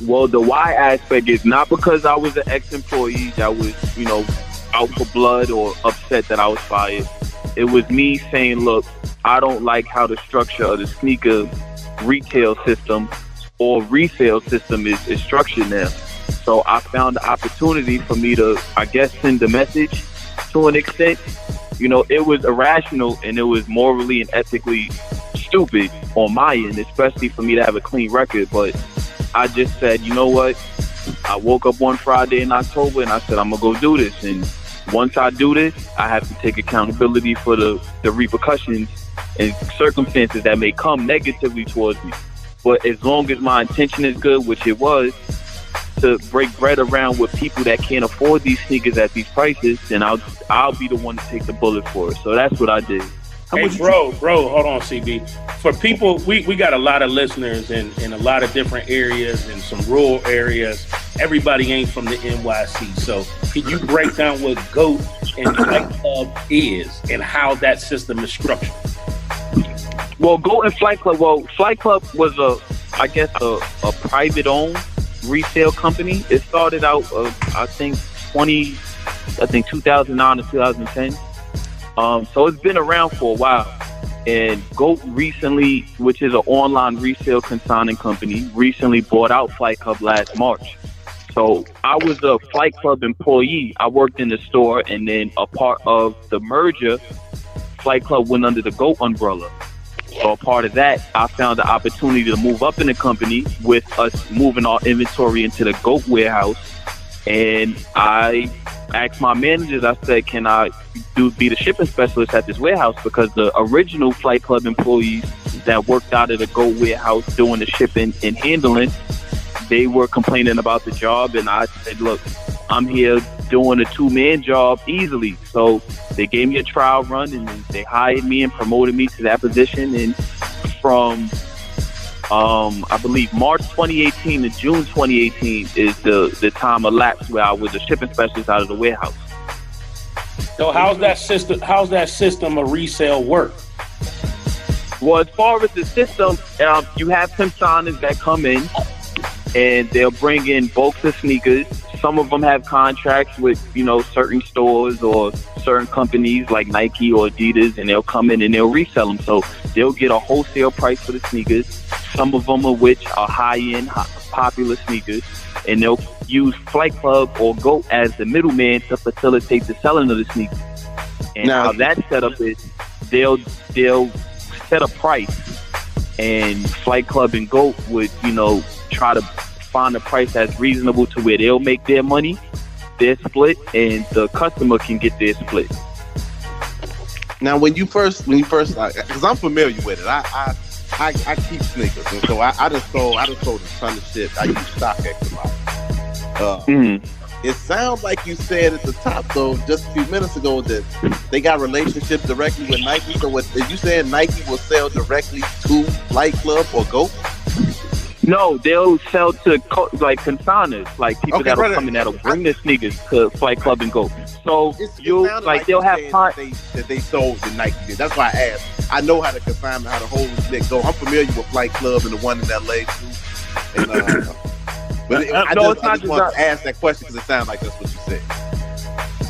Well, the why aspect is not because I was an ex-employee that was, out for blood or upset that I was fired. It was me saying, look, I don't like how the structure of the sneaker retail system or resale system is structured now. So I found the opportunity for me to, I guess, send a message to an extent. It was irrational and it was morally and ethically stupid on my end, especially for me to have a clean record. But I just said, you know what? I woke up one Friday in October and I said, I'm going to go do this. And once I do this, I have to take accountability for the repercussions and circumstances that may come negatively towards me. But as long as my intention is good, which it was, to break bread around with people that can't afford these sneakers at these prices, then I'll be the one to take the bullet for it. So that's what I did. Hey, bro, hold on, CB. For people, we got a lot of listeners in a lot of different areas, in some rural areas. Everybody ain't from the NYC. So can you break down what GOAT and Flight Club is and how that system is structured? Well, GOAT and Flight Club, Flight Club was a private-owned resale company. It started out, I think 2009 to 2010. So it's been around for a while. And GOAT recently, which is an online resale consigning company, recently bought out Flight Club last March. So I was a Flight Club employee. I worked in the store, and then a part of the merger, Flight Club went under the GOAT umbrella. So a part of that, I found the opportunity to move up in the company with us moving our inventory into the GOAT warehouse. And I asked my managers, I said, can I be the shipping specialist at this warehouse? Because the original Flight Club employees that worked out of the GOAT warehouse doing the shipping and handling, they were complaining about the job. And I said, look, I'm here doing a 2-man job easily. So they gave me a trial run, and they hired me and promoted me to that position. And from I believe March 2018 to June 2018 is the time elapsed where I was a shipping specialist out of the warehouse. So how's that system of resale work? Well, as far as the system, you have consigners that come in, and they'll bring in bulks of sneakers. Some of them have contracts with, certain stores or certain companies like Nike or Adidas, and they'll come in and they'll resell them. So they'll get a wholesale price for the sneakers. Some of them of which are high-end, popular sneakers, and they'll use Flight Club or GOAT as the middleman to facilitate the selling of the sneakers. And how that setup is, they'll set a price, and Flight Club and GOAT would, try to find a price that's reasonable to where they'll make their money, their split, and the customer can get their split. Now, when you first, because I'm familiar with it, I keep sneakers, and so I just sold a ton of shit. I use StockX a lot. It sounds like you said at the top, though, just a few minutes ago, that they got relationships directly with Nike. So what you saying, Nike will sell directly to Flight Club or GOAT? No, they'll sell to consigners, like people that'll come in that'll bring their sneakers to Flight Club and GOAT. So they'll have that they sold to Nike. That's why I asked. I know how the consignment, how the whole thing go. I'm familiar with Flight Club and the one in LA too. And, but I just want to ask that question because it sounds like that's what you said.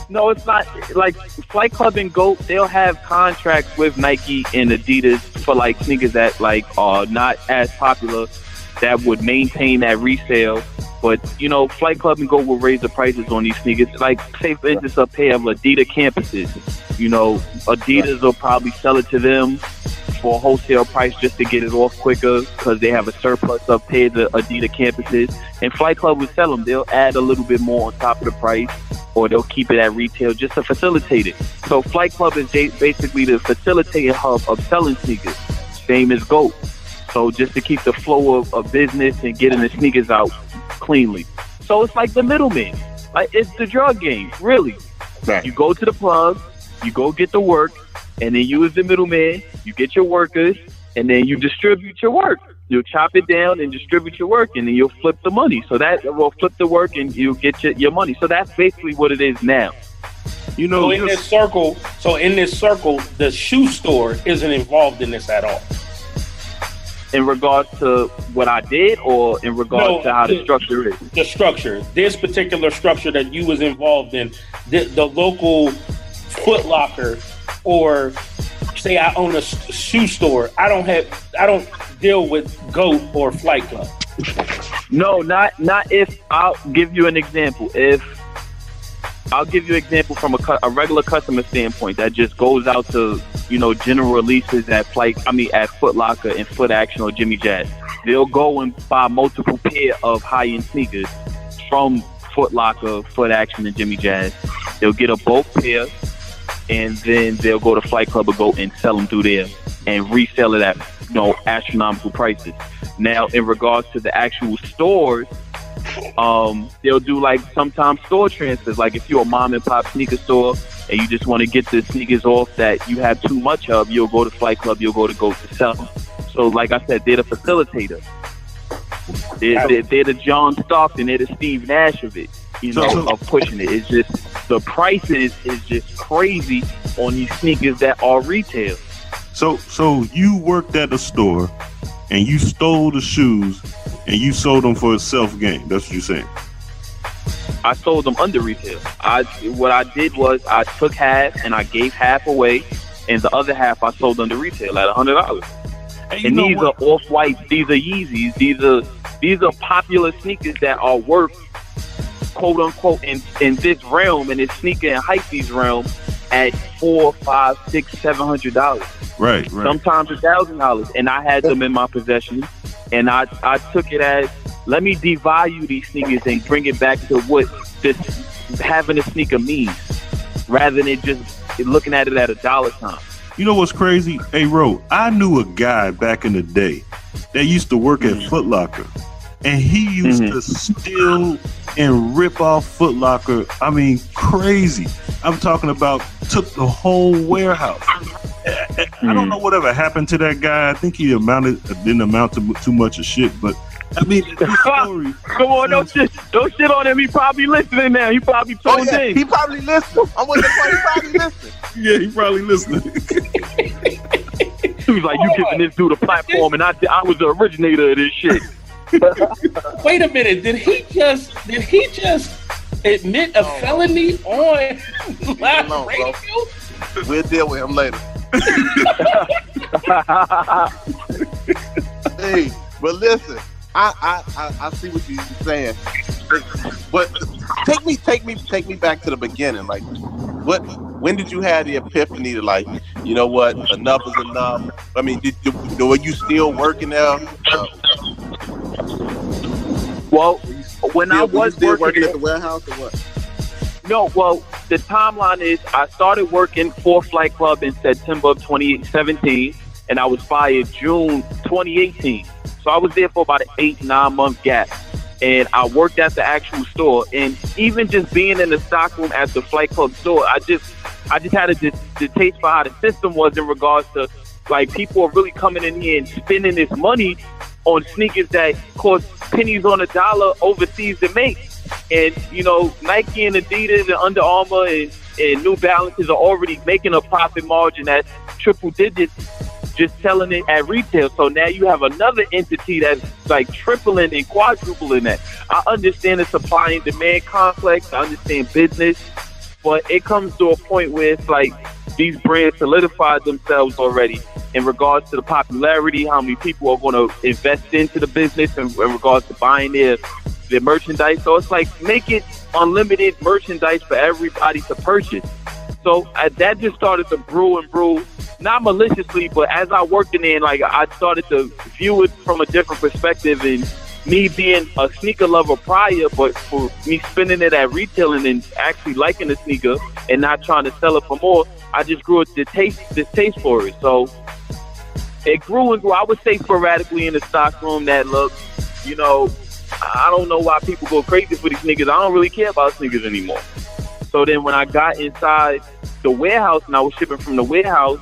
No, it's not. Like Flight Club and GOAT, they'll have contracts with Nike and Adidas for like sneakers that are not as popular, that would maintain that resale. But, Flight Club and GOAT will raise the prices on these sneakers. Like, say, for instance, a pair of Adidas campuses. Adidas will probably sell it to them for a wholesale price just to get it off quicker because they have a surplus of pairs of Adidas campuses. And Flight Club will sell them. They'll add a little bit more on top of the price, or they'll keep it at retail just to facilitate it. So Flight Club is basically the facilitating hub of selling sneakers, same as GOAT. So just to keep the flow of business and getting the sneakers out cleanly. So it's like the middleman. Like it's the drug game, really. Right. You go to the plug, you go get the work, and then you as the middleman, you get your workers, and then you distribute your work. You'll chop it down and distribute your work, and then you'll flip the money. So that will flip the work, and you'll get your money. So that's basically what it is now. So in this circle, the shoe store isn't involved in this at all. In regards to what I did, or in regards to how the structure is? The structure. This particular structure that you was involved in, the local Foot Locker, or say I own a shoe store, I don't deal with GOAT or Flight Club. No, not if. I'll give you an example. I'll give you an example from a regular customer standpoint that just goes out to, general releases at Foot Locker and Foot Action or Jimmy Jazz. They'll go and buy multiple pair of high-end sneakers from Foot Locker, Foot Action, and Jimmy Jazz. They'll get a bulk pair, and then they'll go to Flight Club or GOAT and sell them through there and resell it at, astronomical prices. Now, in regards to the actual stores, they'll do sometimes store transfers. Like if you're a mom and pop sneaker store, and you just want to get the sneakers off that you have too much of, you'll go to Flight Club, you'll go to sell them. So like I said, they're the facilitator. They're the John Stockton, they're the Steve Nash of it, of pushing it. It's just the prices is just crazy on these sneakers that are retail. So you worked at the store and you stole the shoes and you sold them for a self-gain. That's what you're saying. I sold them under retail. What I did was I took half and I gave half away, and the other half I sold under retail at $100. And these are off-whites, these are Yeezys, these are popular sneakers that are worth, quote unquote, in this realm, in this sneaker and hypebeast realm, at $400, $500, $600, $700. Right. Sometimes $1,000, and I had them in my possession, and I took it as, let me devalue these sneakers and bring it back to what this having a sneaker means, rather than just looking at it at a dollar sign. You know what's crazy? Hey, Ro, I knew a guy back in the day that used to work at Foot Locker, and he used to steal and rip off Foot Locker. I mean, crazy. I'm talking about took the whole warehouse. I don't know whatever happened to that guy. I think he didn't amount to too much of shit, but I mean, this story. Come on, don't shit on him. He probably listening now. He probably tuned in. He probably listening. I'm with the point. He probably listening. Yeah, he probably listening. He was like, you giving this dude a platform, and I was the originator of this shit. Wait a minute. Did he just admit a felony on live radio? We'll deal with him later. Hey, but listen, I see what you're saying, but take me back to the beginning. Like, when did you have the epiphany to, like, you know what, enough is enough? I mean, were you still working there? Well, when I was working at the warehouse or what? No, well, the timeline is I started working for Flight Club in September of 2017, and I was fired June 2018. So I was there for about an 8-9 month gap, and I worked at the actual store. And even just being in the stockroom at the Flight Club store, I just had a taste for how the system was in regards to, like, people are really coming in here and spending this money on sneakers that cost pennies on a dollar overseas to make. And, you know, Nike and Adidas and Under Armour and New Balances are already making a profit margin that's triple digits, just selling it at retail. So now you have another entity that's like tripling and quadrupling that. I understand the supply and demand complex. I understand business. But it comes to a point where it's like these brands solidified themselves already in regards to the popularity, how many people are going to invest into the business in regards to buying their merchandise. So it's like, make it unlimited merchandise for everybody to purchase. So that just started to brew, not maliciously, but as I worked in there, like, I started to view it from a different perspective. And me being a sneaker lover prior, but for me spending it at retail and then actually liking the sneaker and not trying to sell it for more, I just grew this taste for it. So it grew and grew. I would say sporadically in the stockroom that, look, you know, I don't know why people go crazy for these sneakers. I don't really care about sneakers anymore. So then when I got inside the warehouse and I was shipping from the warehouse,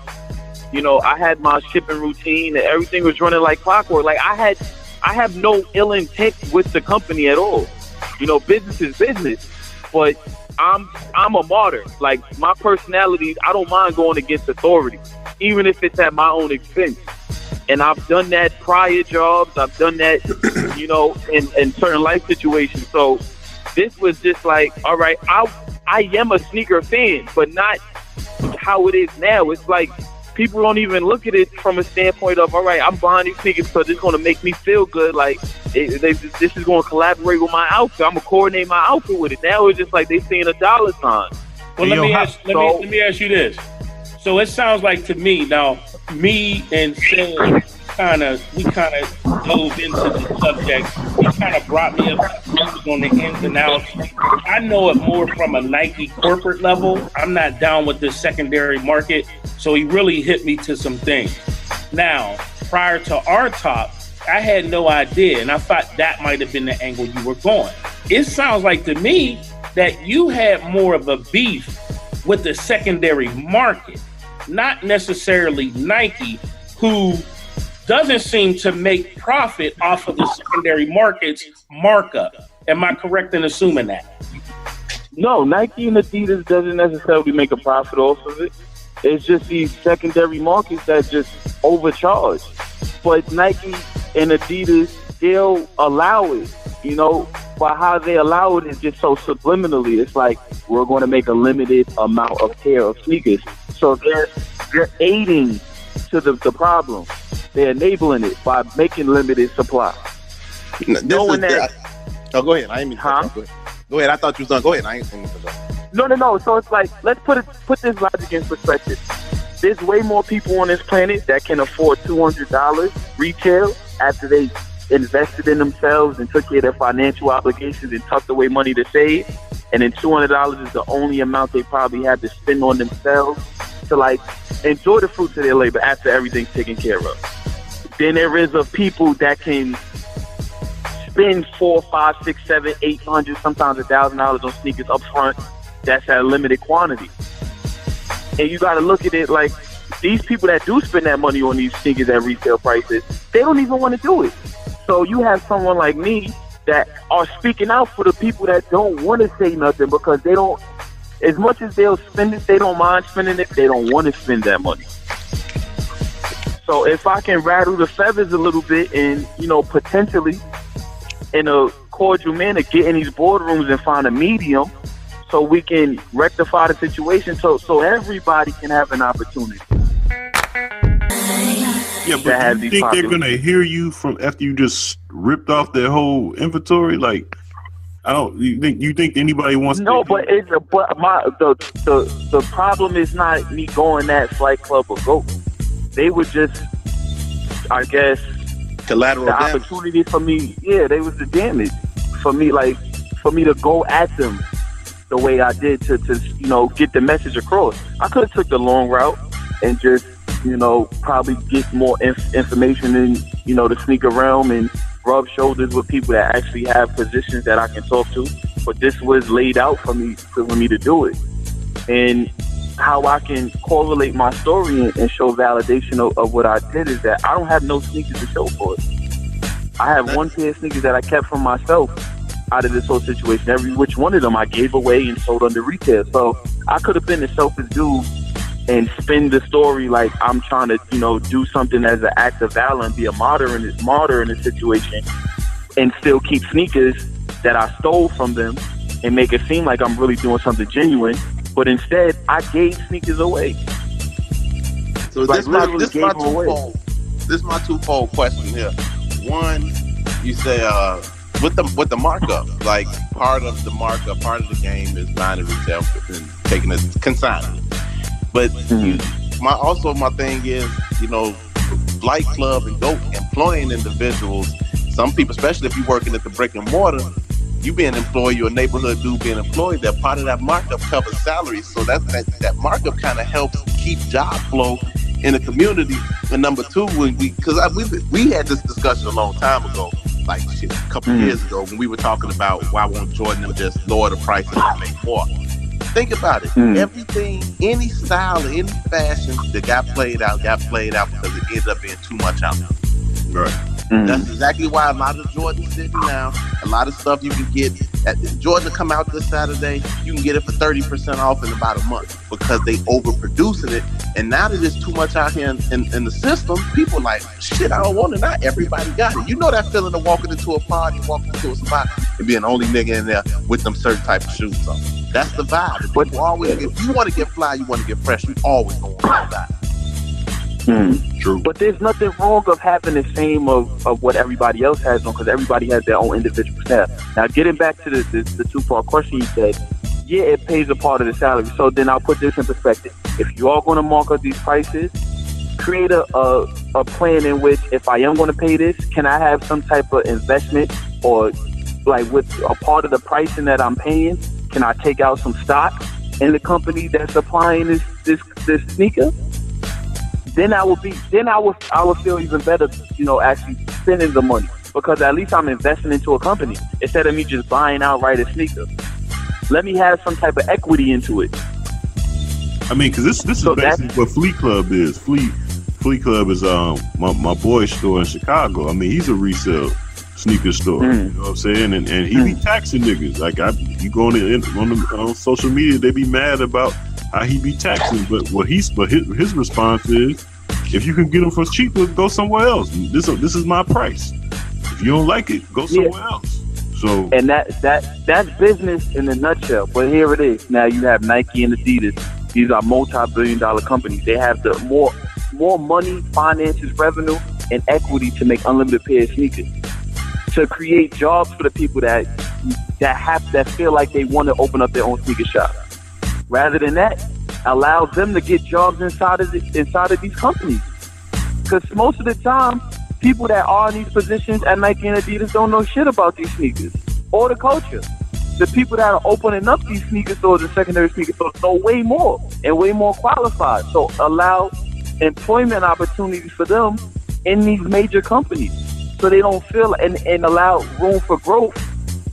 you know, I had my shipping routine and everything was running like clockwork. Like, I have no ill intent with the company at all. You know, business is business, but I'm a martyr. Like, my personality, I don't mind going against authority, even if it's at my own expense. And I've done that prior jobs. I've done that, you know, in certain life situations. So this was just like, all right, I am a sneaker fan, but not how it is now. It's like people don't even look at it from a standpoint of, all right, I'm buying these sneakers because it's going to make me feel good. Like, this is going to collaborate with my outfit. I'm going to coordinate my outfit with it. Now it's just like they seeing a dollar sign. Well, let me ask you this. So it sounds like to me, now, me and Sam we kind of dove into the subject. He kind of brought me up on the ins and outs. I know it more from a Nike corporate level. I'm not down with this secondary market, so he really hit me to some things. Now, prior to our talk, I had no idea, and I thought that might have been the angle you were going. It sounds like to me that you had more of a beef with the secondary market, not necessarily Nike, who doesn't seem to make profit off of the secondary market's markup. Am I correct in assuming that? No, Nike and Adidas doesn't necessarily make a profit off of it. It's just these secondary markets that just overcharge. But Nike and Adidas, they'll allow it, you know, but how they allow it is just so subliminally. It's like, we're going to make a limited amount of pair of sneakers. So they're aiding to the problem. They're enabling it by making limited supply. Oh, go ahead. I ain't mean to cut you off. Go ahead. I thought you was done. Go ahead. I ain't mean to cut you off. No. So it's like, let's put this logic in perspective. There's way more people on this planet that can afford $200 retail after they invested in themselves and took care of their financial obligations and tucked away money to save. And then $200 is the only amount they probably have to spend on themselves to like enjoy the fruits of their labor after everything's taken care of. Then there is of people that can spend $400, $500, $600, $700, $800, sometimes $1,000 on sneakers up front. That's at a limited quantity. And you got to look at it like these people that do spend that money on these sneakers at retail prices, they don't even want to do it. So you have someone like me that are speaking out for the people that don't want to say nothing because they don't, as much as they'll spend it, they don't mind spending it, they don't want to spend that money. So if I can rattle the feathers a little bit and, you know, potentially in a cordial manner get in these boardrooms and find a medium so we can rectify the situation so everybody can have an opportunity. Yeah, but do you think they're gonna hear you from after you just ripped off their whole inventory? Like, I don't. You think anybody wants? No, but the problem is not me going that Flight Club or Go. They were just, I guess, collateral damage. Opportunity for me. Yeah, they was the damage for me. Like for me to go at them the way I did to you know get the message across. I could have took the long route and just, you know, probably get more information in, you know, the sneaker realm and rub shoulders with people that actually have positions that I can talk to. But this was laid out for me to do it. And how I can correlate my story and show validation of what I did is that I don't have no sneakers to show for it. I have one pair of sneakers that I kept for myself out of this whole situation. Every which one of them I gave away and sold under retail. So I could have been the selfish dude and spin the story like I'm trying to, you know, do something as an act of valor and be a martyr in this situation and still keep sneakers that I stole from them and make it seem like I'm really doing something genuine. But instead, I gave sneakers away. So like this is my twofold question here. One, you say with the markup, like part of the markup, part of the game is buying it retail and taking it consignment. But my thing is, you know, Flight Club and Go employing individuals. Some people, especially if you're working at the brick and mortar, you being employed, you're a neighborhood dude being employed, that part of that markup covers salaries. So that markup kind of helps keep job flow in the community. And number two, we had this discussion a long time ago, like a couple years ago, when we were talking about why won't Jordan just lower the prices and make more. Think about it. Everything, any style, any fashion that got played out because it ended up being too much out there. Right. That's exactly why a lot of Jordans sitting now. A lot of stuff you can get. Jordan come out this Saturday, you can get it for 30% off in about a month because they overproducing it. And now that there's too much out here in the system, people like, shit, I don't want it. Not everybody got it. You know that feeling of walking into a party, walking into a spot, and being the only nigga in there with them certain type of shoes on. That's the vibe. If you want to get fly, you want to get fresh, you always gonna want that. True. But there's nothing wrong of having the same of what everybody else has on, because everybody has their own individual style. Now, getting back to the two-part question you said, yeah, it pays a part of the salary. So then I'll put this in perspective. If you are going to mark up these prices, create a plan in which if I am going to pay this, can I have some type of investment, or like with a part of the pricing that I'm paying, can I take out some stock in the company that's supplying this sneaker? Then I will feel even better, you know, actually spending the money, because at least I'm investing into a company instead of me just buying outright a sneaker. Let me have some type of equity into it. I mean, because this is basically what Fleet Club is. Fleet Club is my boy's store in Chicago. I mean, he's a resale sneaker store. You know what I'm saying? And he be taxing niggas. Like you go on social media, they be mad about how he be taxing. But his response is, if you can get them for cheaper, go somewhere else. This is my price. If you don't like it, go somewhere else. So and that's business in a nutshell. But here it is. Now you have Nike and Adidas. These are multi-billion-dollar companies. They have the more money, finances, revenue, and equity to make unlimited pair of sneakers. To create jobs for the people that feel like they want to open up their own sneaker shop. Rather than that, allows them to get jobs inside of these companies. Because most of the time, people that are in these positions at Nike and Adidas don't know shit about these sneakers or the culture. The people that are opening up these sneaker stores and secondary sneaker stores know way more and way more qualified. So allow employment opportunities for them in these major companies, so they don't feel and allow room for growth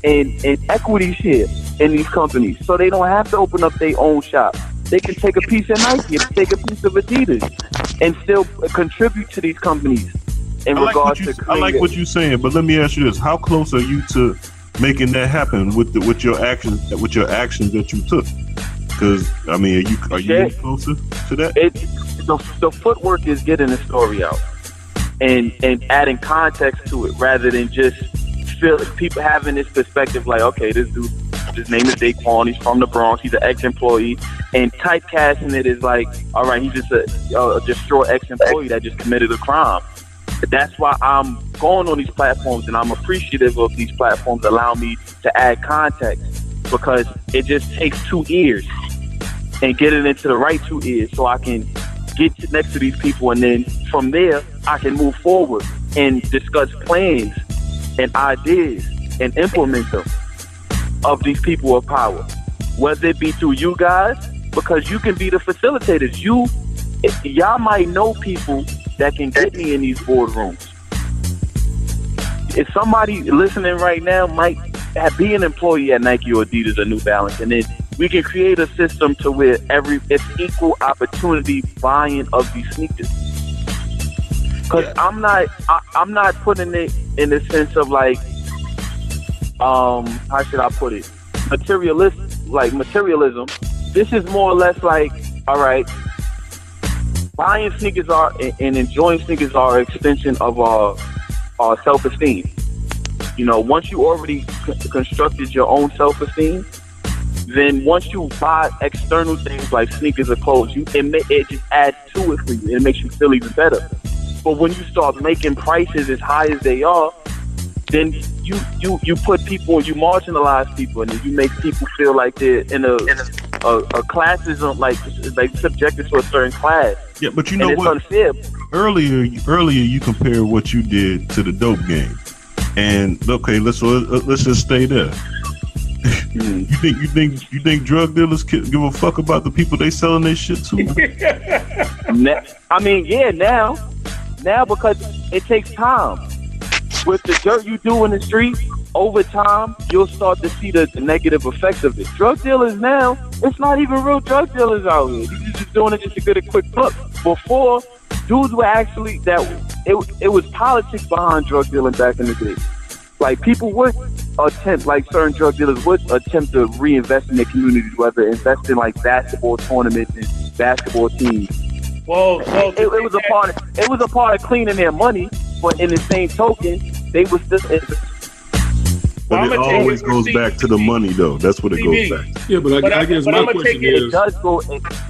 and equity share in these companies, so they don't have to open up their own shop. They can take a piece of Nike and take a piece of Adidas and still contribute to these companies. I like what you're saying, but let me ask you this: how close are you to making that happen with your actions that you took? Because I mean, are you any closer to that? The footwork is getting the story out and adding context to it, rather than just people having this perspective like, okay, this dude, his name is Daqwaun, he's from the Bronx, he's an ex-employee, and typecasting it is like, all right, he's just a destroyed ex-employee that just committed a crime. That's why I'm going on these platforms, and I'm appreciative of these platforms allow me to add context, because it just takes 2 ears and get it into the right 2 ears so I can get next to these people, and then from there I can move forward and discuss plans and ideas and implement them of these people of power, whether it be through you guys, because you can be the facilitators. Y'all might know people that can get me in these boardrooms. If somebody listening right now might be an employee at Nike or Adidas or New Balance, and then we can create a system to where it's equal opportunity buying of these sneakers. Because I'm not putting it in the sense of like, how should I put it? Materialism. This is more or less like, all right, buying sneakers and enjoying sneakers are an extension of our self-esteem. You know, once you already constructed your own self-esteem, then once you buy external things like sneakers or clothes, it just adds to it for you. It makes you feel even better. But when you start making prices as high as they are, then you put people, you marginalize people, and then you make people feel like they're in a classism, like subjected to a certain class. Yeah, but you know what? Unfair. Earlier, you compared what you did to the dope game, and okay, let's just stay there. You think drug dealers give a fuck about the people they selling their shit to? I mean, yeah, now because it takes time. With the dirt you do in the street, over time, you'll start to see the negative effects of it. Drug dealers now, it's not even real drug dealers out here. You're just doing it just to get a quick buck. Before, dudes were actually, it was politics behind drug dealing back in the day. Like, people would attempt, like certain drug dealers would attempt to reinvest in their communities, whether invest in like basketball tournaments and basketball teams. Well, it was a part of cleaning their money, but in the same token, they was just. But it always goes back to the money, though. That's what it goes back to. Yeah, but I guess my question is... It does go...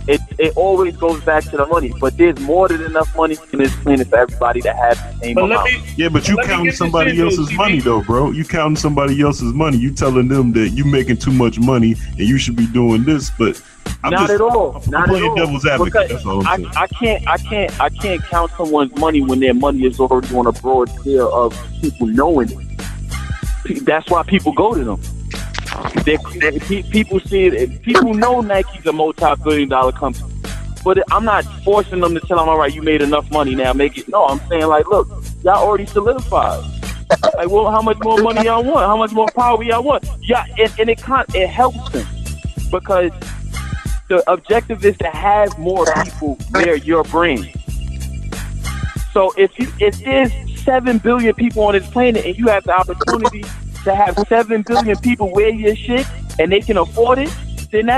It always goes back to the money. But there's more than enough money in this planet for everybody to have the same amount. Yeah, but you counting somebody else's money, though, bro. You counting somebody else's money. You telling them that you making too much money and you should be doing this, but... Not at all. I'm playing devil's advocate. That's all I'm saying. I can't count someone's money when their money is already on a broad scale of people knowing it. That's why people go to them. People see it. People know Nike's a multi-billion-dollar company. But I'm not forcing them to tell them, all right, you made enough money now, make it. No, I'm saying, like, look, y'all already solidified. Like, well, how much more money y'all want? How much more power y'all want? Yeah, and it helps them. Because The objective is to have more people wear your brand. So if there's 7 billion people on this planet and you have the opportunity to have 7 billion people wear your shit and they can afford it, then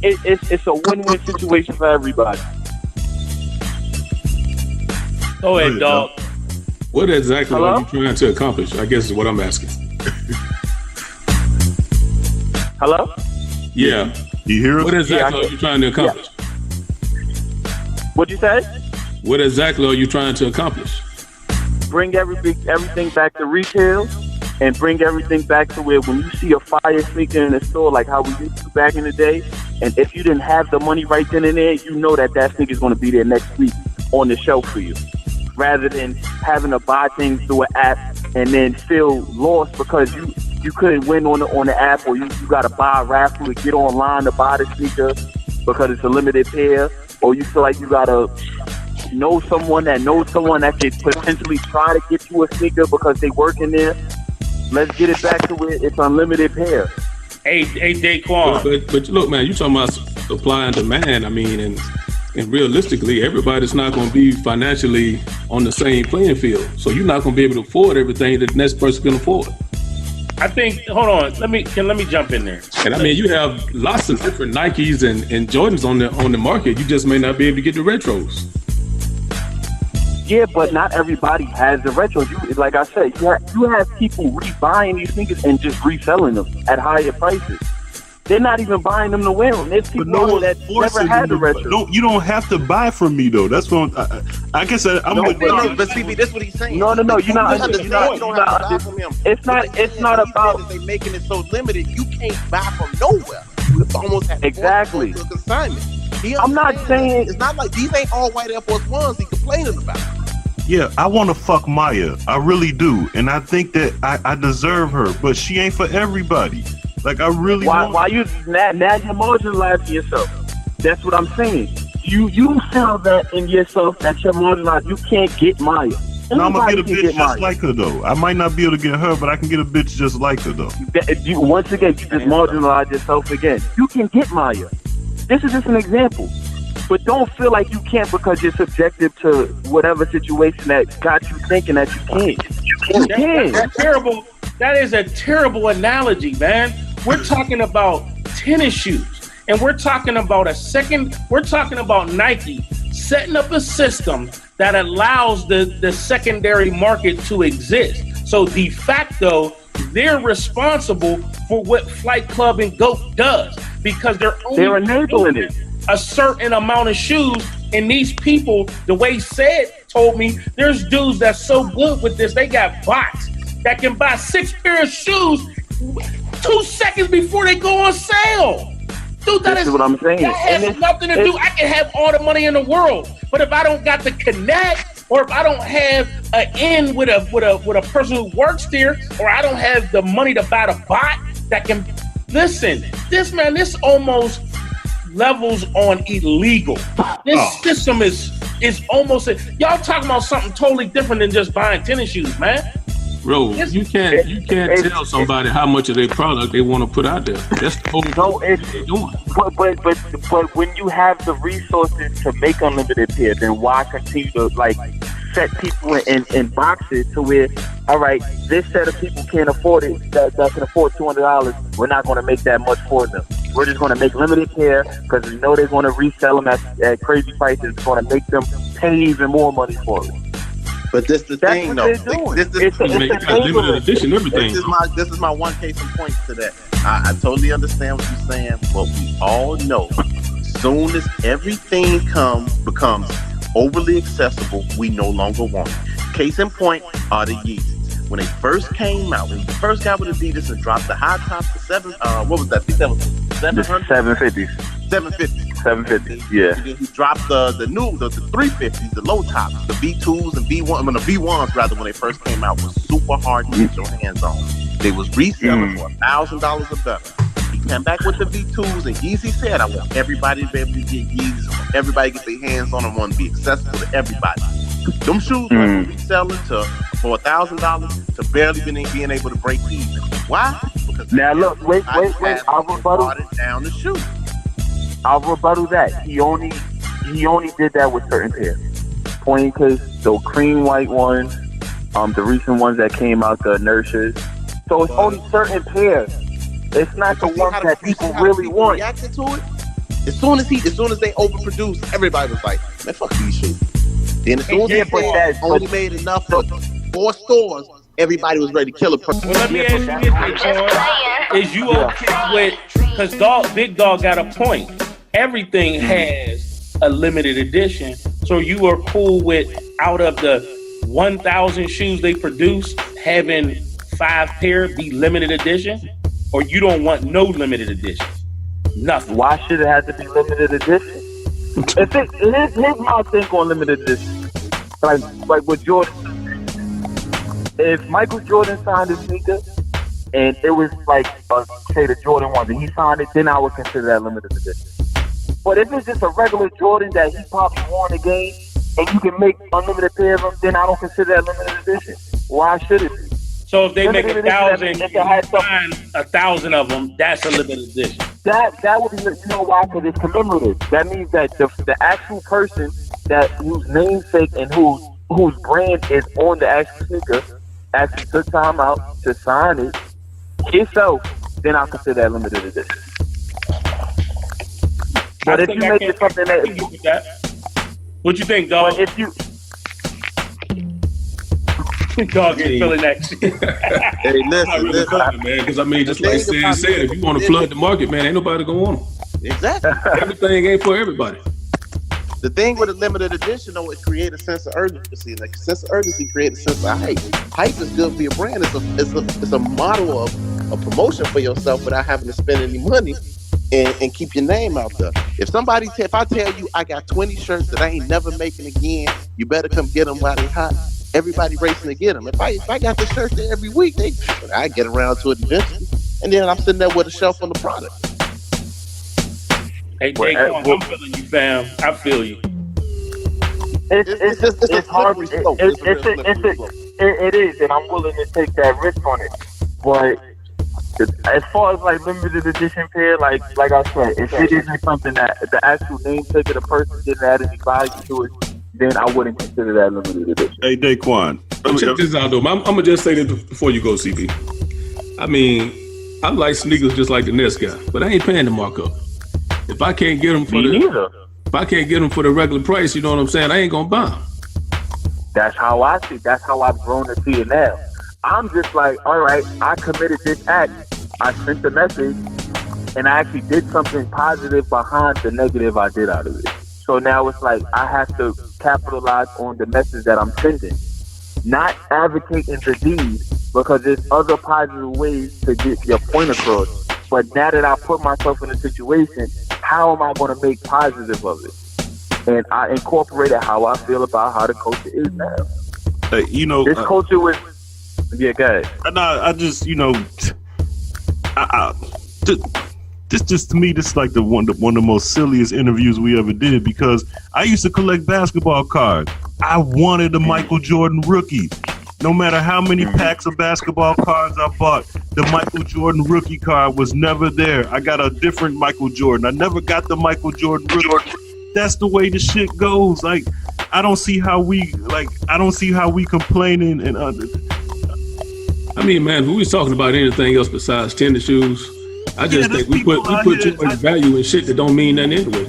it's a win-win situation for everybody. Go ahead, dog. What exactly are you trying to accomplish? I guess is what I'm asking. Hello? Yeah. You hear us? What exactly are you trying to accomplish? What'd you say? What exactly are you trying to accomplish? Bring everything back to retail and bring everything back to where when you see a fire sneaker in the store, like how we used to back in the day, and if you didn't have the money right then and there, you know that sneaker is going to be there next week on the shelf for you. Rather than having to buy things through an app and then feel lost because you couldn't win on the app, or you got to buy a raffle to get online to buy the sneaker because it's a limited pair, or you feel like you got to know someone that could potentially try to get you a sneaker because they work in there. Let's get it back to where it's unlimited pair. Hey, Daqwaun. But look, man, you talking about supply and demand. I mean, and realistically, everybody's not going to be financially on the same playing field. So you're not going to be able to afford everything that the next person can afford. I think, hold on, let me jump in there. And I mean, you have lots of different Nikes and Jordans on the market. You just may not be able to get the retros. Yeah, but not everybody has the retros. Like I said, you have people rebuying these sneakers and just reselling them at higher prices. They're not even buying them to wear them. There's people that never had the retros. No, you don't have to buy from me though. That's what I guess I'm with but CB, that's what he's saying. No, you're not. You don't have to buy from him. It's not about. They making it so limited. You can't buy from nowhere. You almost have exactly to consignment. I'm not saying it's not like these ain't all white Air Force Ones. He complaining about. Yeah, I want to fuck Maya. I really do, and I think that I deserve her, but she ain't for everybody. Like I really. Why you now you're marginalizing yourself? That's what I'm saying. You feel that in yourself that you're marginalized. You can't get Maya. No, I'm gonna get a bitch just like her though. I might not be able to get her, but I can get a bitch just like her though. Once again, you just marginalize yourself again. You can get Maya. This is just an example. But don't feel like you can't because you're subjective to whatever situation that got you thinking that you can't. You can. That's terrible. That is a terrible analogy, man. We're talking about tennis shoes, and we're talking about Nike setting up a system that allows the secondary market to exist. So de facto, they're responsible for what Flight Club and GOAT does because they're enabling it. A certain amount of shoes, and these people, the way Said told me, there's dudes that's so good with this, they got bots that can buy 6 pairs of shoes 2 seconds before they go on sale. Dude, this is what I'm saying. That has nothing to do. I can have all the money in the world, but if I don't got the connect, or if I don't have an in with a person who works there, or I don't have the money to buy the bot that can listen. This almost levels on illegal. This system is almost y'all talking about something totally different than just buying tennis shoes, man. Bro, you can't tell somebody how much of their product they want to put out there. That's the whole thing they're doing. But when you have the resources to make unlimited pair, then why continue to set people in boxes to where, all right, this set of people can't afford it, that can afford $200, we're not going to make that much for them. We're just going to make limited pair because we know they're going to resell them at crazy prices. It's going to make them pay even more money for it. But this the thing, though. This is my one case in point to that. I totally understand what you're saying, but we all know soon as everything becomes overly accessible, we no longer want it. Case in point are the Yeezys. When they first came out, when you first got with Adidas and dropped the high tops to what was that? 750. 750. Yeah. And then he dropped the 350s, the low tops, the V2s and the V1s rather when they first came out was super hard to get your hands on. They was reselling for $1,000 or better. He came back with the V2s and Yeezy said, I want everybody to be able to get Yeezys. I want everybody to get their hands on them. I want to be accessible to everybody. Them shoes were reselling for $1,000 to barely being able to break even. Why? Because now look, wait, I rebuttal down the shoe. I'll rebuttal that. He only did that with certain pairs. Point in case, the cream white ones, the recent ones that came out, the Inertias. So it's only certain pairs. It's not the ones that people really want. Reacted to it. As soon as they overproduced, everybody was like, "Man, fuck these shit." Then as soon as they only made enough for 4 stores, everybody was ready to kill a person. Well, let me ask you this, Daqwaun. Is you okay with, because Big Dog got a point. Everything has a limited edition. So you are cool with, out of the 1,000 shoes they produce, having 5 pair be limited edition? Or you don't want no limited edition? Nothing. Why should it have to be limited edition? Here's my take on limited edition. Like with Jordan. If Michael Jordan signed a sneaker and it was like, say the Jordan 1, and he signed it, then I would consider that limited edition. But if it's just a regular Jordan that he probably won a game and you can make unlimited pair of them, then I don't consider that limited edition. Why should it be? So if they make 1,000, you find 1,000 of them, that's a limited edition. That would be, you know why? Because it's commemorative. That means that the actual person whose namesake and whose brand is on the actual sneaker actually took time out to sign it himself, then I'll consider that limited edition. But if you make it something that... What you think, Dog? But if you... Dog ain't feeling that shit. Hey, listen, man, because I mean, just like Stan said, if you want to flood the market, man, ain't nobody gonna want them. Exactly. Everything ain't for everybody. The thing with a limited edition, though, it creates a sense of urgency. Like, a sense of urgency creates a sense of hype. Hype is good for your brand. It's a model of a promotion for yourself without having to spend any money and keep your name out there. If I tell you I got 20 shirts that I ain't never making again, you better come get them while they hot. Everybody racing to get them. If I got the shirt there every week, I get around to it eventually. And then I'm sitting there with a shelf on the product. Hey, Daqwaun, I'm feeling you, fam. I feel you. It's hard. It is, and I'm willing to take that risk on it. But as far as like limited edition pair, like I said, if it isn't something that the actual namesake of the person didn't add any value to it, then I wouldn't consider that limited edition. Hey, Daqwaun. Check this out, though. I'm going to just say this before you go, CB. I mean, I like sneakers just like the next guy, but I ain't paying the markup. If I can't get them for the regular price, you know what I'm saying, I ain't going to buy them. That's how I see. That's how I've grown to see it now. I'm just like, all right, I committed this act. I sent the message, and I actually did something positive behind the negative I did out of it. So now it's like I have to capitalize on the message that I'm sending, not advocating the deed, because there's other positive ways to get your point across. But now that I put myself in a situation, how am I going to make positive of it? And I incorporated how I feel about how the culture is now. This culture was... Yeah, go ahead. I just, this just, to me, this is like one of the most silliest interviews we ever did, because I used to collect basketball cards. I wanted a Michael Jordan rookie. No matter how many packs of basketball cards I bought, the Michael Jordan rookie card was never there. I got a different Michael Jordan. I never got the Michael Jordan rookie. That's the way the shit goes. Like, I don't see how we complaining and I mean, man, who is talking about anything else besides tennis shoes? I just think we put too much value in shit that don't mean nothing anyway.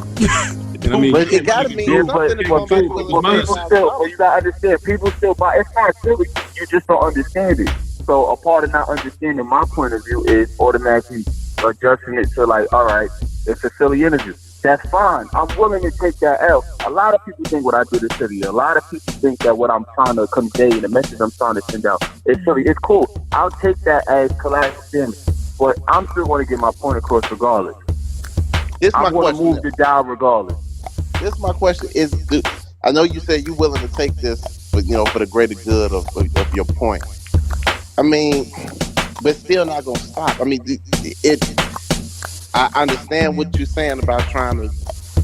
And I mean, but it gotta mean something. People you gotta understand, people still buy. It's not silly. You just don't understand it. So a part of not understanding my point of view is automatically adjusting it to like, all right, it's a silly interview. That's fine. I'm willing to take that L. A lot of people think what I did is silly. A lot of people think that what I'm trying to convey, the message I'm trying to send out, is silly. It's cool. I'll take that as collateral damage. But I'm still going to get my point across regardless. I'm going to move the dial regardless. This is my question. I know you said you're willing to take this, for the greater good of your point. I mean, but still not going to stop. I mean, I understand what you're saying about trying to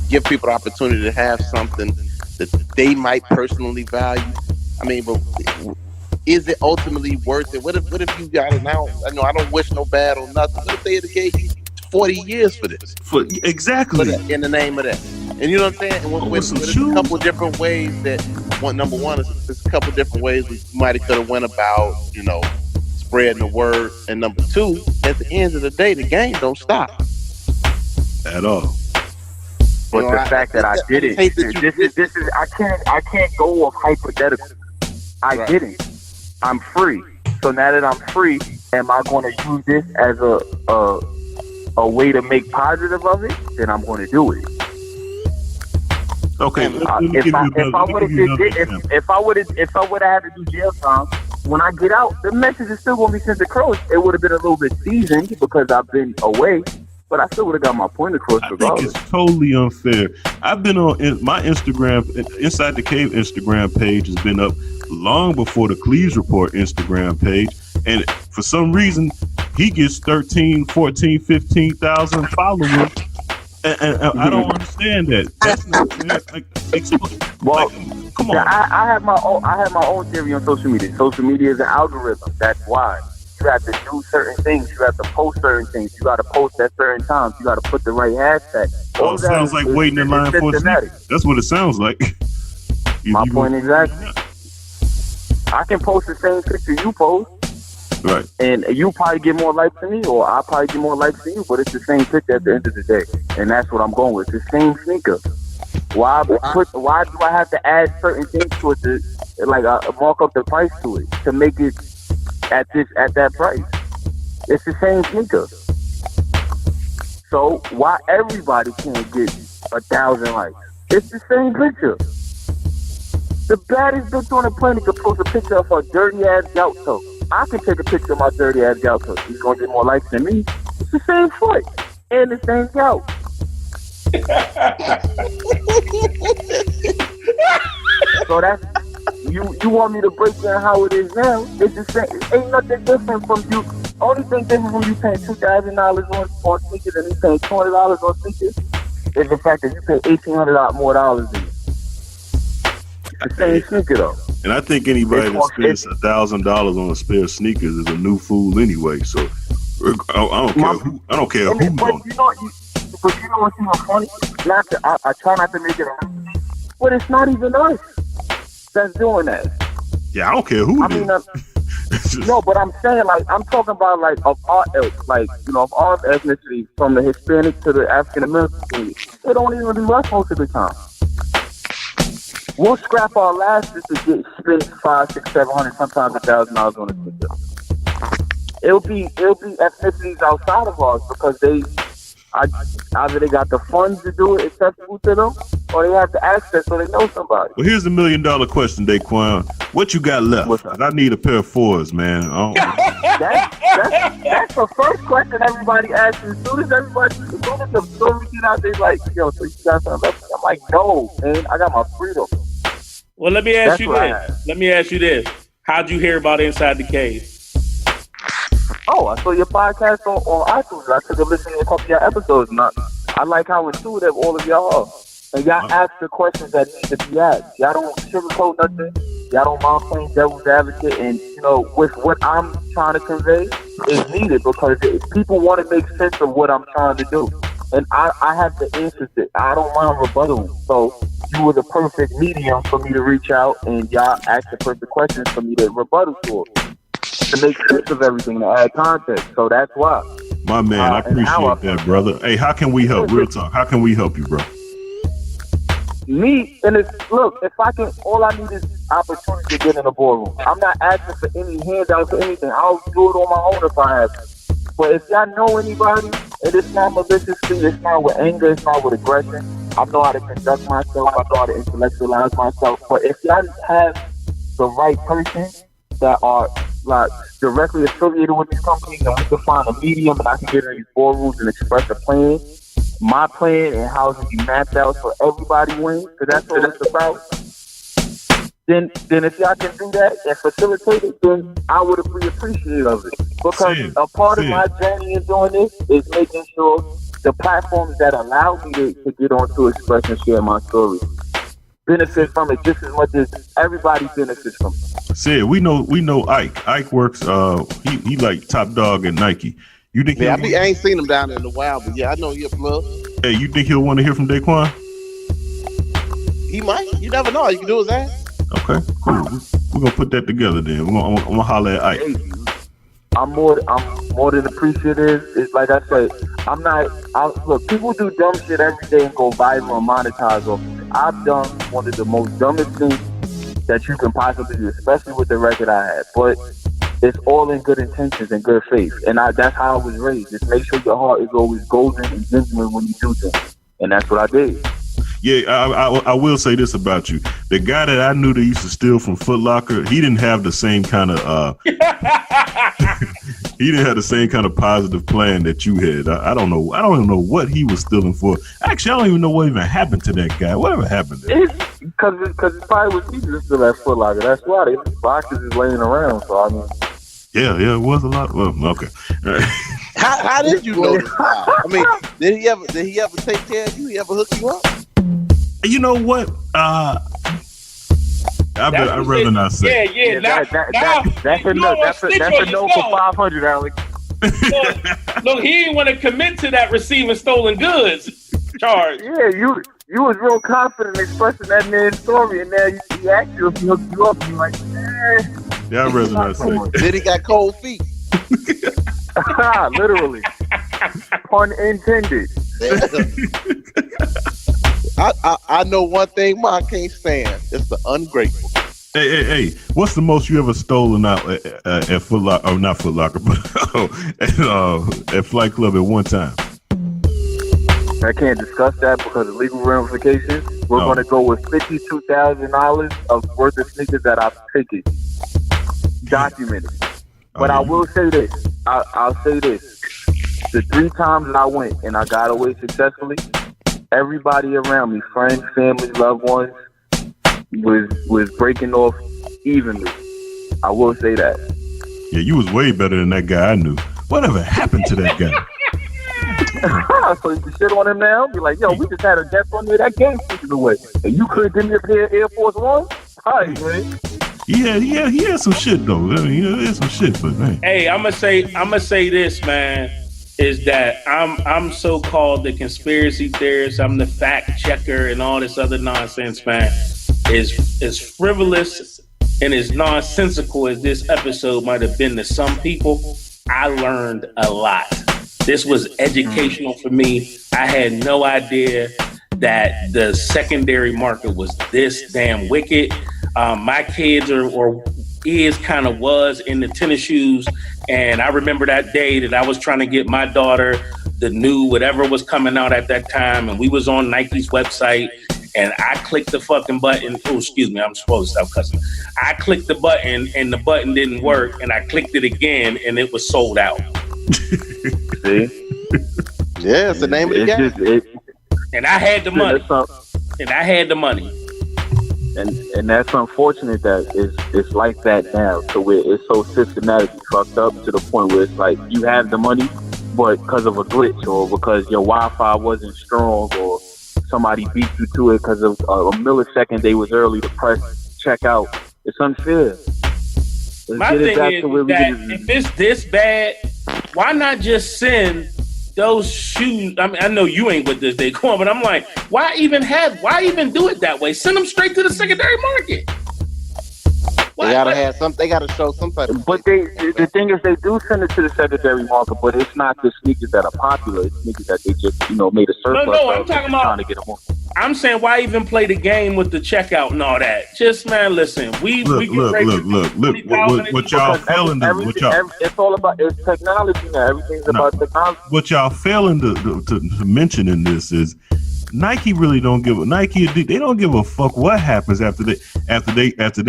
give people the opportunity to have something that they might personally value. I mean, but is it ultimately worth it? What if you got it now? I know I don't wish no bad or nothing. What if they gave you 40 years for this. Exactly. In the name of that. And you know what I'm saying? And with a couple different ways that, number one, there's a couple different ways we might have could have went about, spreading the word. And number two, at the end of the day, the game don't stop. At all. But the fact that I did it, this is I can't go off hypothetical. I didn't. I'm free. So now that I'm free, am I going to use this as a way to make positive of it? Then I'm going to do it. Okay. If I would have had to do jail time, when I get out, the message is still going to be sent across. It would have been a little bit seasoned because I've been away, but I still would have got my point across regardless. I think it's totally unfair. I've been on my Instagram, Inside the Cave Instagram page has been up long before the Cleves Report Instagram page, and for some reason he gets 13, 14, 15,000 followers, and I don't understand that. That's not fair. Come on. I have my own theory on social media. Social media is an algorithm. That's why you have to do certain things. You have to post certain things. You got to post at certain times. You got to put the right hashtag. It sounds like waiting in line for a sneaker. That's what it sounds like. My point exactly. I can post the same picture you post, right? And you probably get more likes than me, or I probably get more likes than you. But it's the same picture at the end of the day, and that's what I'm going with. It's the same sneaker. Why do I have to add certain things to it to mark up the price to it to make it at that price? It's the same sneaker. So why everybody can't get 1,000 likes? It's the same picture. The baddest bitch on the planet could post a picture of her dirty ass gout toe. I can take a picture of my dirty ass gout toe. She's gonna get more likes than me. It's the same foot and the same gout. So that's you want me to break down how it is now? It's the same. It ain't nothing different from you. Only thing different from you paying $2,000 on sneakers and you paying $20 on sneakers is the fact that you pay $1,800 more dollars than you. The same sneaker though. And I think anybody that spends $1,000 on a pair of sneakers is a new fool anyway. So I don't care who's on it. But you know what's even funny? I try not to make it but it's not even us that's doing that. Yeah, I don't care who did. No, but I'm saying, I'm talking about, of all of all ethnicity, from the Hispanic to the African American community. It don't even be us most of the time. We'll scrap our last just to spend $500, $600, $700, sometimes $1,000 on a sneaker. It'll be ethnicities outside of ours because either they got the funds to do it accessible to them, or they have the access so they know somebody. Well, here's the $1 million question, Daqwaun. What you got left? I need a pair of fours, man. That's the first question everybody asks. As soon as the story get out, they like, yo, so you got something left? I'm like, no, man, I got my freedom. Well, let me ask you this. How'd you hear about Inside the Cave? Oh, I saw your podcast on iTunes. I took a listen to a couple of your episodes, and I like how intuitive all of y'all are. And y'all ask the questions that need to be asked. Y'all don't sugarcoat nothing. Y'all don't mind playing devil's advocate. And, with what I'm trying to convey is needed because people want to make sense of what I'm trying to do. And I have the answers that I don't mind rebuttaling. So you were the perfect medium for me to reach out, and y'all asked the perfect questions for me to rebuttal to it. To make sense of everything, to add context. So that's why. My man, I appreciate that, brother. Hey, how can we help? Real talk. How can we help you, bro? Me, and if I can, all I need is opportunity to get in the boardroom. I'm not asking for any handouts or anything. I'll do it on my own if I have to. But if y'all know anybody, and it's not maliciously, it's not with anger, it's not with aggression, I know how to conduct myself, I know how to intellectualize myself. But if y'all have the right person that are directly affiliated with these companies, and we can find a medium and I can get in these boardrooms and express a plan, my plan, and how it can be mapped out so everybody wins, because that's what it's about. Then if y'all can do that and facilitate it, then I would be appreciative of it. Because a part of my journey in doing this is making sure the platforms that allow me to get on to express and share my story benefit from it just as much as everybody benefits from it. We know Ike. Ike works, he like top dog at Nike. You think? Yeah, I ain't seen him down there in a while, but yeah, I know he a plug. Hey, you think he'll want to hear from Daqwaun? He might. You never know. You can do his ass. Okay, cool. We're gonna put that together then. I'm gonna holler at Ike. Hey, I'm more than appreciative. It's like I said, look, people do dumb shit every day and go viral and monetize off of it. I've done one of the most dumbest things that you can possibly do, especially with the record I had. But it's all in good intentions and good faith. And that's how I was raised. Just make sure your heart is always golden and genuine when you do things. And that's what I did. Yeah, I will say this about you. The guy that I knew that used to steal from Foot Locker, he didn't have the same kind of he didn't have the same kind of positive plan that you had. I don't know. I don't even know what he was stealing for. Actually, I don't even know what even happened to that guy. Whatever happened to him? Because it probably was easy to steal at Foot Locker. That's why the boxes is laying around. So I mean, yeah, it was a lot. Well, okay. How did you know this guy? I mean, did he ever take care of you? He ever hook you up? You know what? I'd rather not say. Yeah. That's a no for 500, Alex. Look, he didn't want to commit to that receiving stolen goods charge. Yeah, you was real confident expressing that man's story, and now he asked you if he hooked you up, and you're like, yeah, I'd rather not say. Then he got cold feet. Literally. Pun intended. I know one thing mine can't stand. It's the ungrateful. Hey! What's the most you ever stolen out at Foot Locker? Oh, not Foot Locker, but at Flight Club at one time? I can't discuss that because of legal ramifications. We're going to go with $52,000 of worth of sneakers that I've taken, documented. But I will say this. I'll say this. The 3 times that I went and I got away successfully, everybody around me, friends, family, loved ones, was breaking off evenly. I will say that. Yeah, you was way better than that guy I knew. Whatever happened to that guy? So you can shit on him now? Be like, yo, we just had a death on there. That game taken away. And you could give me a pair of Air Force One? Hi, man. He had some shit though. I mean, he had some shit, but man. Hey, I'ma say this, man. Is that I'm so-called the conspiracy theorist, I'm the fact checker and all this other nonsense, man. As frivolous and as nonsensical as this episode might have been to some people, I learned a lot. This was educational for me. I had no idea that the secondary market was this damn wicked. My kids was in the tennis shoes. And I remember that day that I was trying to get my daughter the new whatever was coming out at that time. And we was on Nike's website and I clicked the fucking button. Oh, excuse me. I'm supposed to stop cussing. I clicked the button and the button didn't work. And I clicked it again and it was sold out. See? Yeah, it's the name of the game. And I had the money. And that's unfortunate that it's like that now, to where it's so systematically fucked up to the point where it's like you have the money, but because of a glitch or because your Wi-Fi wasn't strong or somebody beat you to it because of a millisecond they was early to press checkout, it's unfair. My thing is that if it's this bad, why not just send those shoes? I mean, I know you ain't with this Daqwaun, but I'm like, why even do it that way? Send them straight to the secondary market. They gotta show some type of. But the thing is, they do send it to the secondary market, but it's not the sneakers that are popular. It's sneakers that they just made a surplus. No, I'm talking about trying to get them on. I'm saying, why even play the game with the checkout and all that? Just, man, listen. Look. What y'all failing to it's all about it's technology now. Everything's about technology. What y'all failing to mention in this is Nike really don't give a they don't give a fuck what happens after they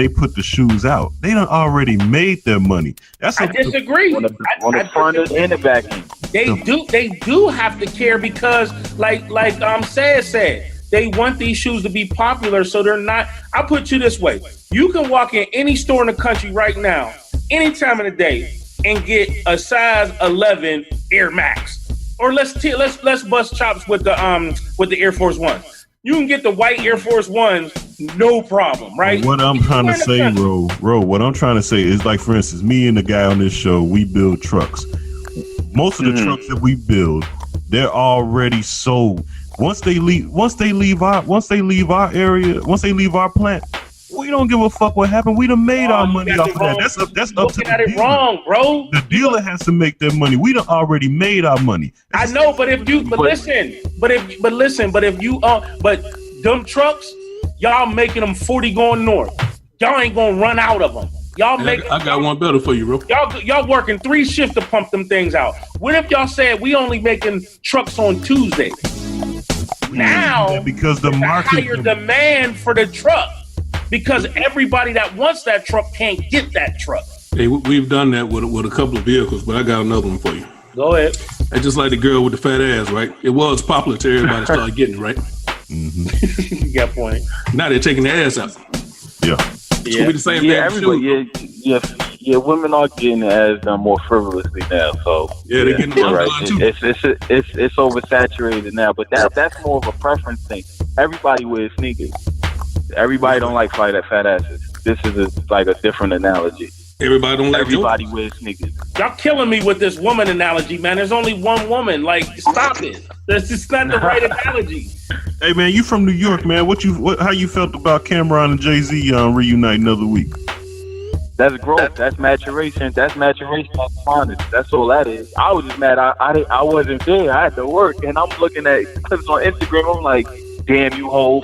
put the shoes out. They done already made their money. I disagree. On the front end and the back end. They do have to care because like said. They want these shoes to be popular, so they're not. I'll put you this way: you can walk in any store in the country right now, any time of the day, and get a size 11 Air Max, or let's bust chops with the Air Force Ones. You can get the white Air Force Ones, no problem, right? What I'm trying to say, Ro, what I'm trying to say is, like, for instance, me and the guy on this show, we build trucks. most of the trucks that we build, they're already sold. Once they leave our area, once they leave our plant, we don't give a fuck what happened. We done made our money off of that. That's up to the dealer. Wrong, bro. The dealer has to make their money. We done already made our money. I know, but if them trucks, y'all making them 40 going north. Y'all ain't gonna run out of them. Y'all I got one better for you, bro. Y'all working 3 shifts to pump them things out. What if y'all said we only making trucks on Tuesday? Now, because the market higher demand for the truck, because everybody that wants that truck can't get that truck. Hey, we've done that with a couple of vehicles, but I got another one for you. Go ahead. I just like the girl with the fat ass, right? It was popular till everybody started getting it, right? You got a point. Now they're taking the ass out. Yeah. It's gonna be the same thing. Yeah, women are getting it as more frivolously now. So they're getting it right. too. It's oversaturated now, but that's more of a preference thing. Everybody wears sneakers. Everybody don't like fat asses. This is a different analogy. Everybody don't like. Everybody wears sneakers. Y'all killing me with this woman analogy, man. There's only one woman. Like, stop it. That's just not the right analogy. Hey man, you from New York, man? How you felt about Cameron and Jay-Z reuniting another week? That's growth. That's maturation. That's honest. That's all that is. I was just mad. I wasn't there. I had to work, and I'm looking at clips on Instagram. I'm like, damn you, Hov.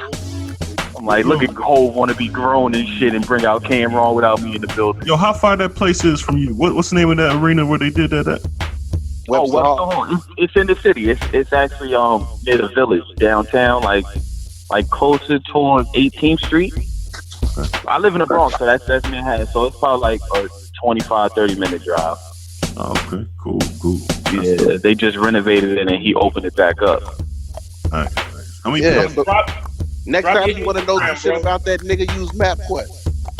I'm like, look at Hov want to be grown and shit and bring out Cameron without me in the building. Yo, how far that place is from you? What's the name of that arena where they did that at? Webster Hall. It's in the city. It's actually near the village downtown, like closer towards 18th Street. I live in the Bronx, so that's Manhattan. So it's probably like a 25-30 minute drive. Oh, okay, cool. Yeah, they just renovated it and he opened it back up. Nice. How many? Next time you want to know some shit about that nigga, use MapQuest.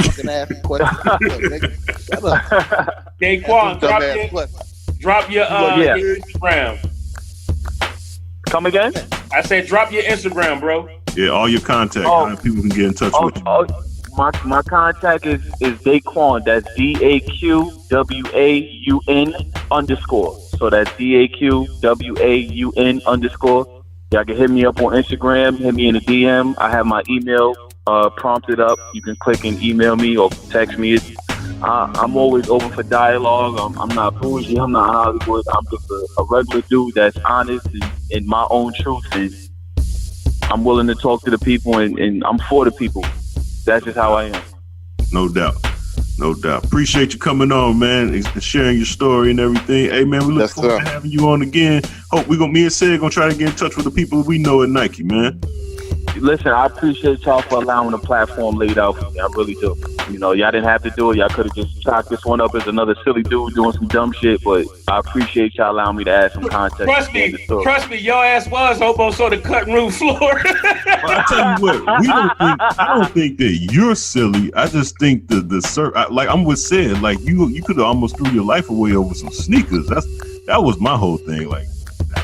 Fucking ask a question. Nigga. Shut up. Daqwaun, drop your Instagram. Come again? I said drop your Instagram, bro. Yeah, all your contact. People can get in touch with you. My contact is Daqwaun. That's DAQWAUN_. So that's DAQWAUN_. Y'all can hit me up on Instagram, hit me in the DM. I have my email prompted up. You can click and email me or text me. I'm always open for dialogue. I'm not bougie. I'm not Hollywood. I'm just a regular dude that's honest and my own truth. And I'm willing to talk to the people and I'm for the people. That's just how I am. No doubt. Appreciate you coming on, man, and sharing your story and everything. Hey, man, we look forward to having you on again. Hope me and Sid gonna try to get in touch with the people we know at Nike, man. Listen, I appreciate y'all for allowing the platform laid out for me. I really do. You know, y'all didn't have to do it. Y'all could have just chalked this one up as another silly dude doing some dumb shit, but I appreciate y'all allowing me to add some context. Trust me, your ass was hobo so the cutting room floor. I tell you what, I don't think that you're silly. I just think like I'm with Sid, like you could have almost threw your life away over some sneakers. That was my whole thing. Like,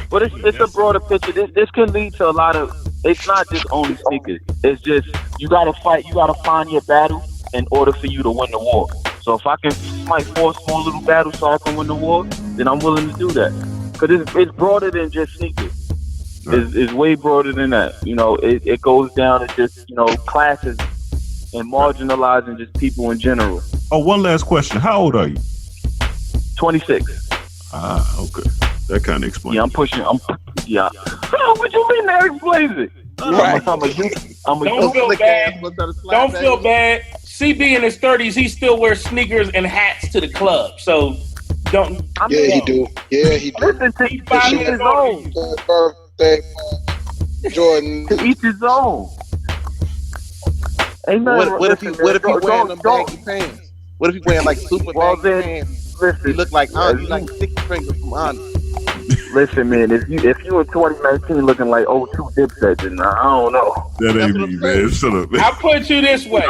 but it's a broader picture. This can lead to a lot of. It's not just only sneakers. It's just you gotta fight. You gotta find your battle in order for you to win the war. So if I can fight 4 small little battles so I can win the war, then I'm willing to do that. Because it's broader than just sneakers. It's way broader than that. You know, it goes down to just classes and marginalizing just people in general. Oh, one last question. How old are you? 26. Ah, okay. That kind of explains. Yeah, I'm pushing. Yeah. What you mean that explains it? Right. Don't feel bad. Don't feel bad. CB in his 30s, he still wears sneakers and hats to the club. So don't. He do. Listen, to each his own. Birthday, Jordan. To each his own. Amen. What if he wearing them baggy pants? What if he wearing like super baggy pants? Listen, he look like like sticky fingers from Honda. Listen, man, if you in 2019 looking like 02 Dipset, then I don't know. That ain't me, man. Shut up, man. I'll put you this way.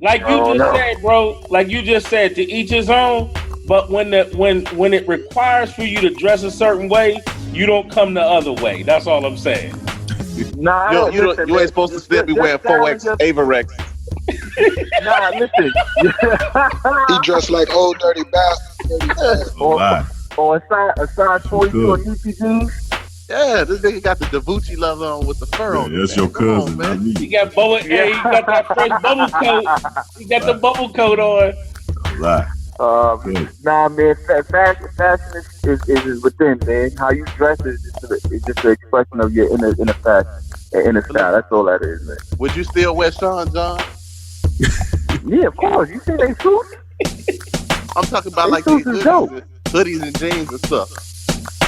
Like you just said, bro, like you just said, to each his own. But when it requires for you to dress a certain way, you don't come the other way. That's all I'm saying. Nah, you ain't supposed to still be wearing 4X Averex. Nah, listen. He dressed like old dirty bastard. Or a size 42 on UPG. Yeah, this nigga got the Davucci leather on with the fur on. That's your cousin, not me. He got bubble. Hey, he got that fresh bubble coat. He got the bubble coat on. Lie. Nah, man. Fashion is within, man. How you dress is just an expression of your inner fashion, inner style. That's all that is, man. Would you still wear Sean John? Yeah, of course. You see they suits? I'm talking about like these hoodies and jeans and stuff.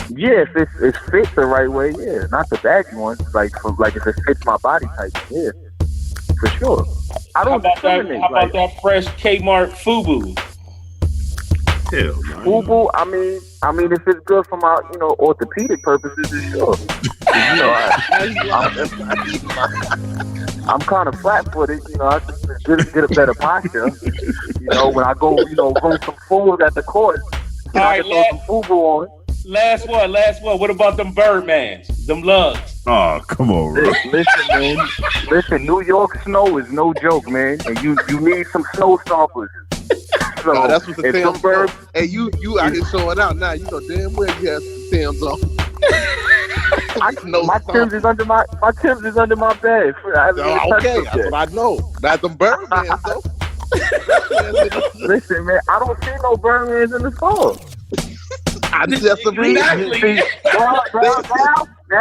Yeah, if it fits the right way, yeah. Not the baggy ones, like if it fits my body type, yeah, for sure. I don't discriminate. How about that fresh Kmart FUBU? Hell no. FUBU, I mean, if it's good for my, orthopedic purposes, then sure. I'm kind of flat-footed, I just get a better posture. When I go, run some food at the court, I can throw some FUBU on. Last one. What about them Birdmans? Them lugs? Oh, come on, bro. Listen, man. Listen, New York snow is no joke, man. And you need some snow stompers. So that's what the Tim's for. Hey, you out here showing out now. You know damn well you have some Tim's on. My Tim's is under my bed. Okay, that's what I know. Not them Birdmans though. Listen, man, I don't see no Birdmans in the store. I just agree. Now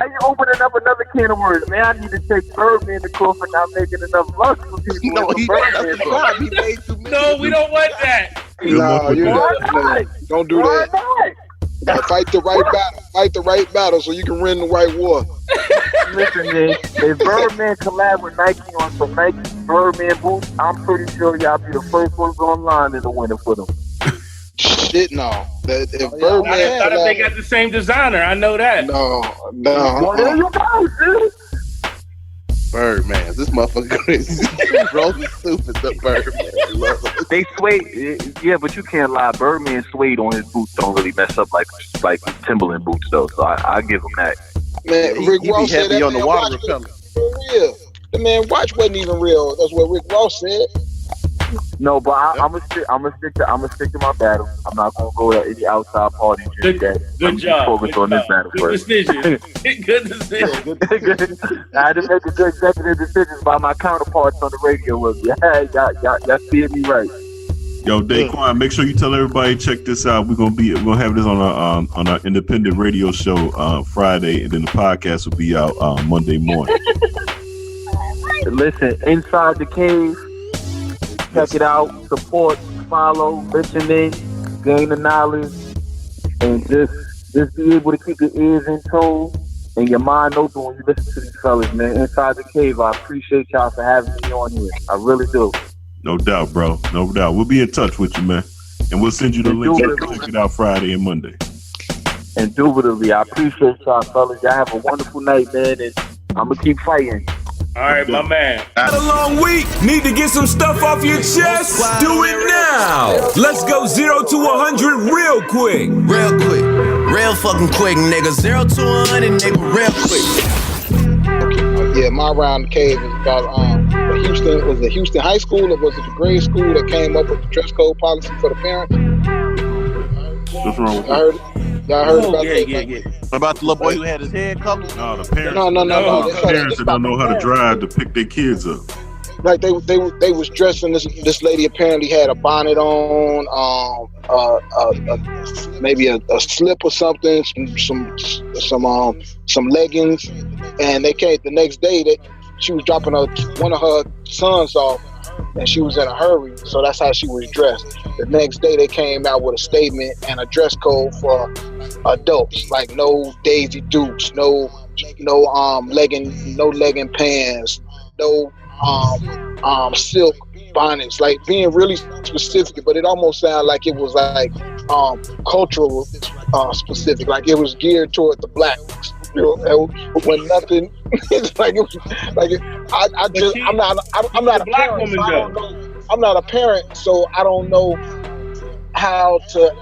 you're opening up another can of worms, man. I need to take Birdman to court for not making enough luck for people. No, he made too many. No, we don't want that. No, don't do that. Fight the right battle. Fight the right battle so you can win the right war. Listen, man, if Birdman collab with Nike on some Nike Birdman boots, I'm pretty sure y'all be the first ones online in the winner for them. Shit, no. If Birdman, I thought they got the same designer. I know that. No. Well, there you go, dude. Birdman, this motherfucker crazy. Rose is stupid. The Birdman. They suede, yeah, but you can't lie. Birdman suede on his boots don't really mess up like Timberland boots though. So I give him that. Man, Rick Ross said that on the water repellent. Real. The man watch wasn't even real. That's what Rick Ross said. No, but I'm gonna stick to my battle. I'm not gonna go to any outside parties. Good job. Focus on this battle first. Good decision. I had to make a good executive decisions by my counterparts on the radio with me. Y'all seeing me right. Yo, Daqwaun, make sure you tell everybody check this out. We're gonna have this on our independent radio show Friday, and then the podcast will be out Monday morning. Listen, Inside the Cave. Check it out, support, follow, listen in, gain the knowledge, and just be able to keep your ears in tune and your mind open when you listen to these fellas, man. Inside the Cave, I appreciate y'all for having me on here. I really do. No doubt, bro. No doubt. We'll be in touch with you, man. And we'll send you the link to check it out Friday and Monday. Indubitably, I appreciate y'all, fellas. Y'all have a wonderful night, man, and I'm going to keep fighting. All right, my man. Had a long week. Need to get some stuff off your chest? Do it now. Let's go 0 to 100 real quick. Real quick. Real fucking quick, nigga. 0 to 100, nigga. Real quick. Yeah, my round the cave is about was it Houston High School or was it the grade school that came up with the dress code policy for the parents? What's wrong with Y'all heard about that? Yeah. What about the little boy who had his head covered? No, the parents. No. The parents that don't know how to drive to pick their kids up. Like they was dressing. This lady apparently had a bonnet on, maybe a slip or something, some leggings, and they came the next day that she was dropping one of her sons off, and she was in a hurry, so that's how she was dressed. The next day they came out with a statement and a dress code for adults, like no Daisy Dukes, no legging pants, no silk bonnets, like being really specific, but it almost sounded like it was like cultural specific, like it was geared toward the blacks. When nothing, it's like it was like I'm not a black woman. So I don't know. I'm not a parent, so I don't know how to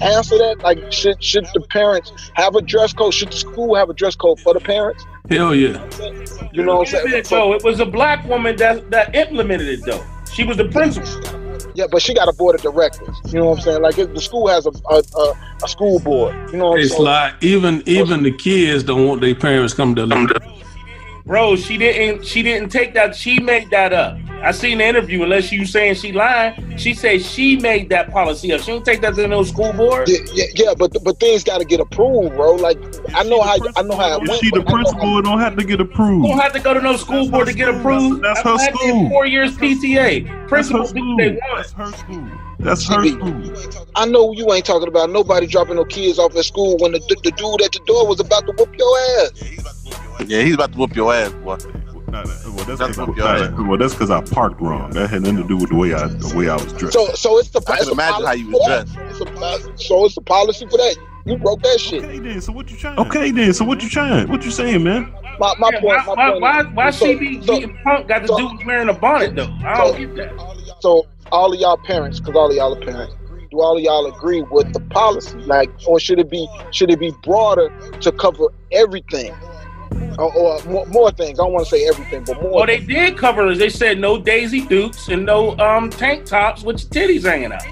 answer that. Like, should the parents have a dress code? Should the school have a dress code for the parents? Hell yeah. You know what I'm saying? So it was a black woman that implemented it though. She was the principal. Yeah, but she got a board of directors. You know what I'm saying? Like the school has a school board. You know what I'm It's saying? like even the kids don't want their parents come to them. Bro, she didn't take that. She made that up. I seen the interview. Unless you saying she lying, she said she made that policy up. She didn't take that to no school board. Yeah, but things got to get approved, bro. Like I know how it If went. she the principal, it don't have to get approved. You don't have to go to no school board to get approved. That's her school. 4 years PTA. Principals do what they want. That's her school. That's her school. I know you ain't talking about nobody dropping no kids off at school when the dude at the door was about to whoop your ass. Yeah, he's about to whoop your ass, boy. Well, that's because I parked wrong. That had nothing to do with the way I was dressed. So it's the. I can imagine how you was dressed. So it's the policy for that. You broke that shit. Okay, then. So what you trying? What you saying, man? My point. Why she be getting punked got to do with wearing a bonnet though? I don't get that. So all of y'all parents, because all of y'all are parents, do all of y'all agree with the policy? Like, or should it be broader to cover everything? Or more things. I don't want to say everything, but more. Well, they did cover it. They said no Daisy Dukes and no tank tops with your titties hanging out.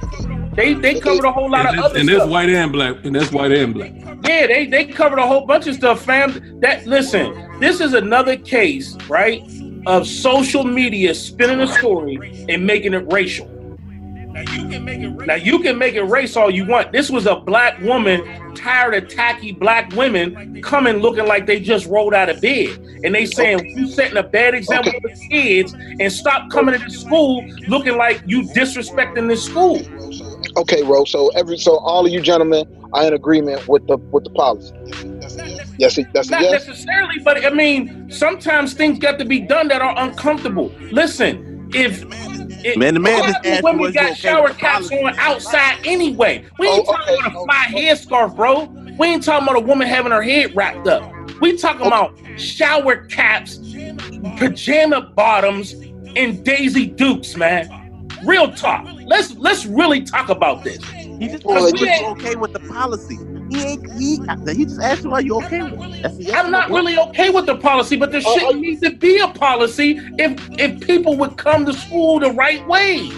They covered a whole lot of other stuff. And that's white and black. Yeah, they covered a whole bunch of stuff, fam. Listen, this is another case, right, of social media spinning a story and making it racial. Now you can make it race all you want. This was a black woman tired of tacky black women coming looking like they just rolled out of bed. And they saying, you setting a bad example for the kids and stop coming to the school looking like you disrespecting this school. Okay, Ro. So all of you gentlemen are in agreement with the policy. Yes, that's not a yes? necessarily, but I mean, sometimes things got to be done that are uncomfortable. Listen, if women got shower caps on outside anyway. We ain't talking about a fly headscarf, bro. We ain't talking about a woman having her head wrapped up. We talking about shower caps, pajama bottoms, and Daisy Dukes, man. Real talk. Let's really talk about this. He just asked you okay with the policy. He just asked you, are you okay with it? I'm not really okay with the policy, but there shouldn't need to be a policy if people would come to school the right way.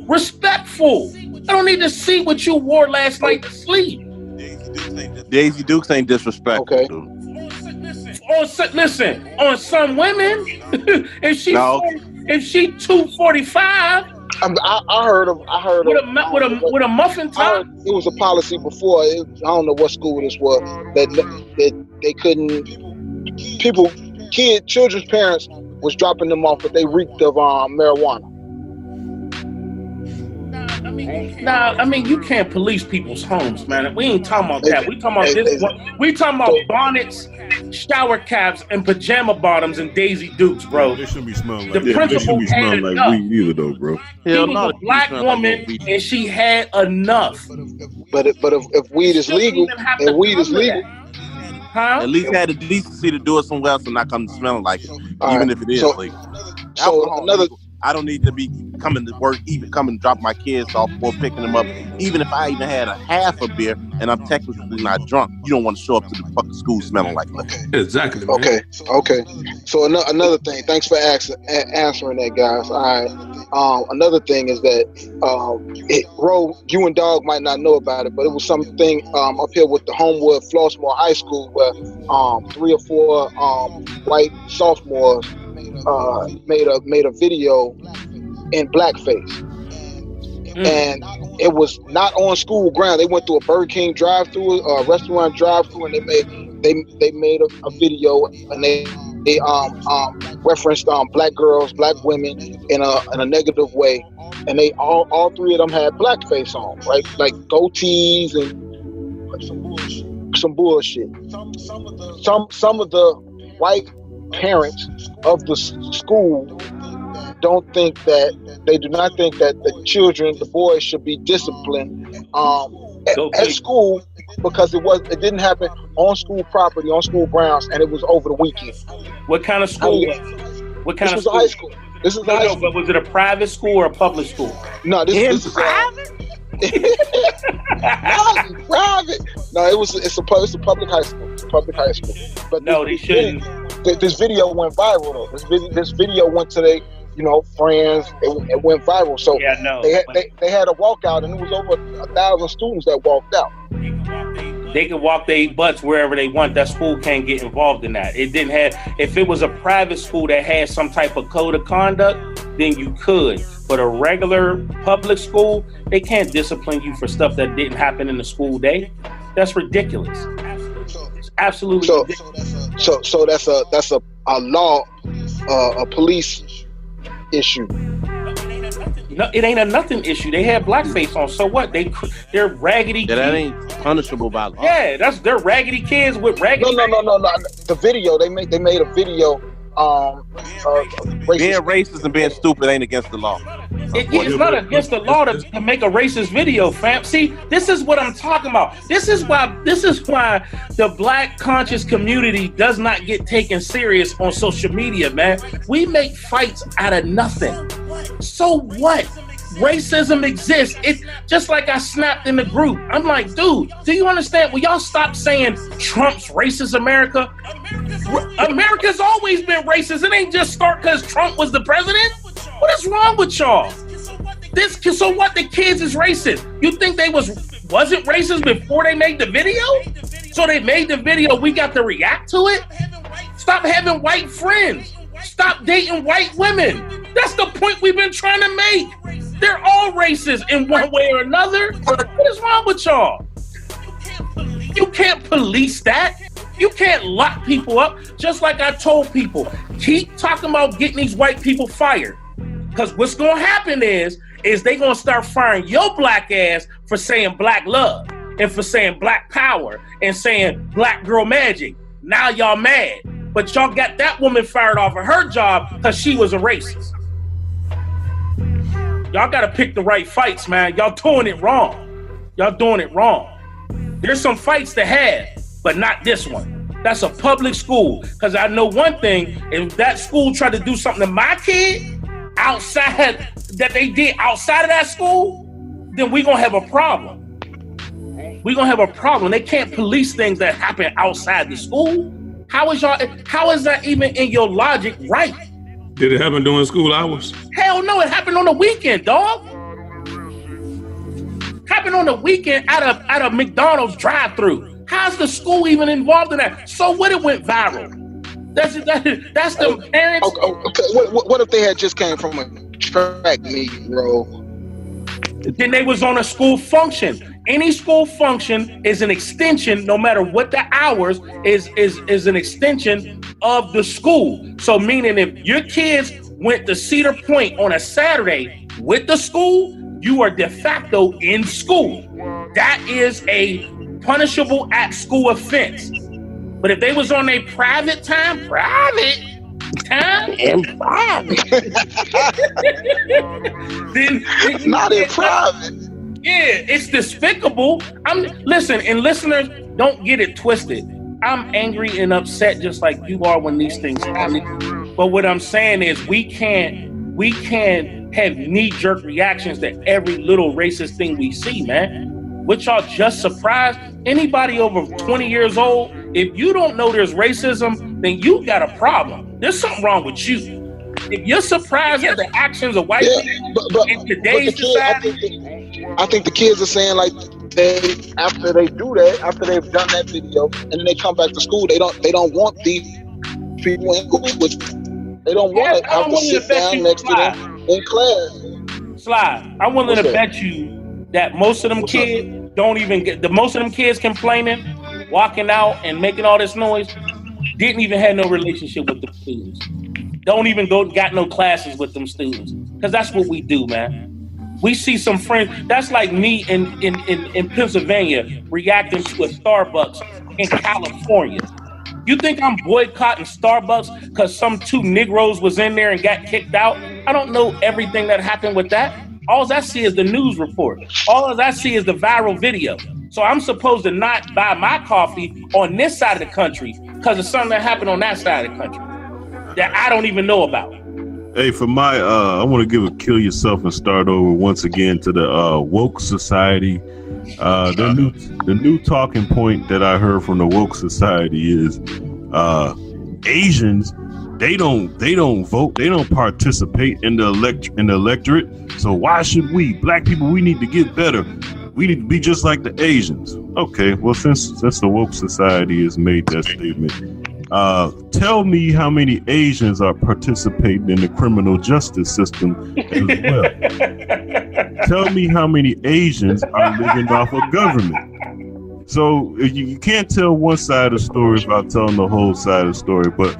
Respectful. I don't need to see what you wore last night to sleep. Daisy Dukes ain't disrespectful. Okay. Listen, on some women, if she 245. I heard of with a muffin top. It was a policy before. I don't know what school this was that they couldn't. Children's parents was dropping them off, but they reeked of marijuana. I mean, you can't police people's homes, man. We ain't talking about that. We talking about this. We talking about bonnets, shower caps, and pajama bottoms and Daisy Dukes, bro. They shouldn't be smelling like that. They shouldn't be smelling like weed either, though, bro. She was a black woman, and she had enough. But if weed is legal, huh? At least had the decency to do it somewhere else and not come smelling like it, even if it is legal. I don't need to be coming to work, even coming to drop my kids off or picking them up. Even if I even had a half a beer and I'm technically not drunk, you don't want to show up to the fucking school smelling like that. Exactly. Man. Okay. So another thing. Thanks for answering that, guys. All right. Another thing is that Ro, you and Dawg might not know about it, but it was something up here with the Homewood Flossmoor High School where 3 or 4 white sophomores made a video in blackface, and it was not on school ground. They went through a Burger King drive-through, a restaurant drive-through, and they made a video, and they referenced black girls, black women in a negative way, and they all 3 of them had blackface on, right? Like goatees and some bullshit. Some of the white parents of the school they do not think that the boys should be disciplined at school because it didn't happen on school property, on school grounds, and it was over the weekend. What kind of school? This was a high school. This is high school. But was it a private school or a public school? No, this is private. Private. No, it's a public high school. It's a public high school. But no, they shouldn't. This video went viral though. This video went to friends. It went viral. So Yeah, I know. they had a walkout, and it was over 1,000 students that walked out. They can walk their butts wherever they want. That school can't get involved in that. It didn't have. If it was a private school that had some type of code of conduct, then you could. But a regular public school, they can't discipline you for stuff that didn't happen in the school day. That's ridiculous. It's absolutely ridiculous. So that's a law, a police issue. No, it ain't a nothing issue. They had blackface on. So what? They're raggedy. Yeah, that ain't punishable by law. Yeah, they're raggedy kids with raggedy. No. The video they made a video. Being racist and being stupid ain't against the law. It's not against the law to make a racist video, fam. See, this is what I'm talking about. This is why the black conscious community does not get taken serious on social media, man. We make fights out of nothing. So what? Racism exists. It's just like I snapped in the group. I'm like, dude, do you understand? Will y'all stop saying Trump's racist America? America's always been racist. It ain't just start because Trump was the president. What is wrong with y'all? So what? The kids is racist. You think they wasn't racist before they made the video? So they made the video. We got to react to it. Stop having white friends. Stop dating white women. That's the point we've been trying to make. They're all racist in one way or another. What is wrong with y'all? You can't police that. You can't lock people up. Just like I told people, keep talking about getting these white people fired. Because what's going to happen is they going to start firing your black ass for saying black love and for saying black power and saying black girl magic. Now y'all mad. But y'all got that woman fired off of her job because she was a racist. Y'all got to pick the right fights, man. Y'all doing it wrong. Y'all doing it wrong. There's some fights to have, but not this one. That's a public school. Because I know one thing, if that school tried to do something to my kid outside that they did outside of that school, then we're going to have a problem. We're going to have a problem. They can't police things that happen outside the school. How is that even in your logic right? Did it happen during school hours? Hell no, it happened on the weekend, dog. Happened on the weekend at a McDonald's drive-thru. How's the school even involved in that? So what? It went viral. That's the parents. Okay. What if they had just came from a track meet, bro? Then they was on a school function. Any school function is an extension, no matter what the hours, is an extension of the school. So meaning if your kids went to Cedar Point on a Saturday with the school, you are de facto in school. That is a punishable at school offense. But if they was on a private time, then not in private. Yeah, it's despicable. Listen, and listeners, don't get it twisted. I'm angry and upset just like you are when these things happen. But what I'm saying is we can't have knee-jerk reactions to every little racist thing we see, man. What y'all just surprised? Anybody over 20 years old, if you don't know there's racism, then you got a problem. There's something wrong with you. If you're surprised at the actions of white people in today's society, I think the kids are saying like after they do that, after they've done that video, and then they come back to school, they don't want these people in school with them. They don't want to have to sit down next to them in class. Slide. I'm willing to bet you that most of them kids don't even get most of them kids complaining, walking out and making all this noise, didn't even have no relationship with the students. Don't even got no classes with them students. Because that's what we do, man. We see some friends. That's like me in Pennsylvania reacting to a Starbucks in California. You think I'm boycotting Starbucks because some two Negroes was in there and got kicked out? I don't know everything that happened with that. All I see is the news report. All I see is the viral video. So I'm supposed to not buy my coffee on this side of the country because of something that happened on that side of the country that I don't even know about. Hey, for my, I want to give a kill yourself and start over once again to the woke society. The new talking point that I heard from the woke society is Asians they don't vote, they don't participate in the electorate. So why should we, black people, we need to get better. We need to be just like the Asians. Okay, well, since the woke society has made that statement, tell me how many Asians are participating in the criminal justice system as well. Tell me how many Asians are living off of government. So you can't tell one side of the story without telling the whole side of the story. But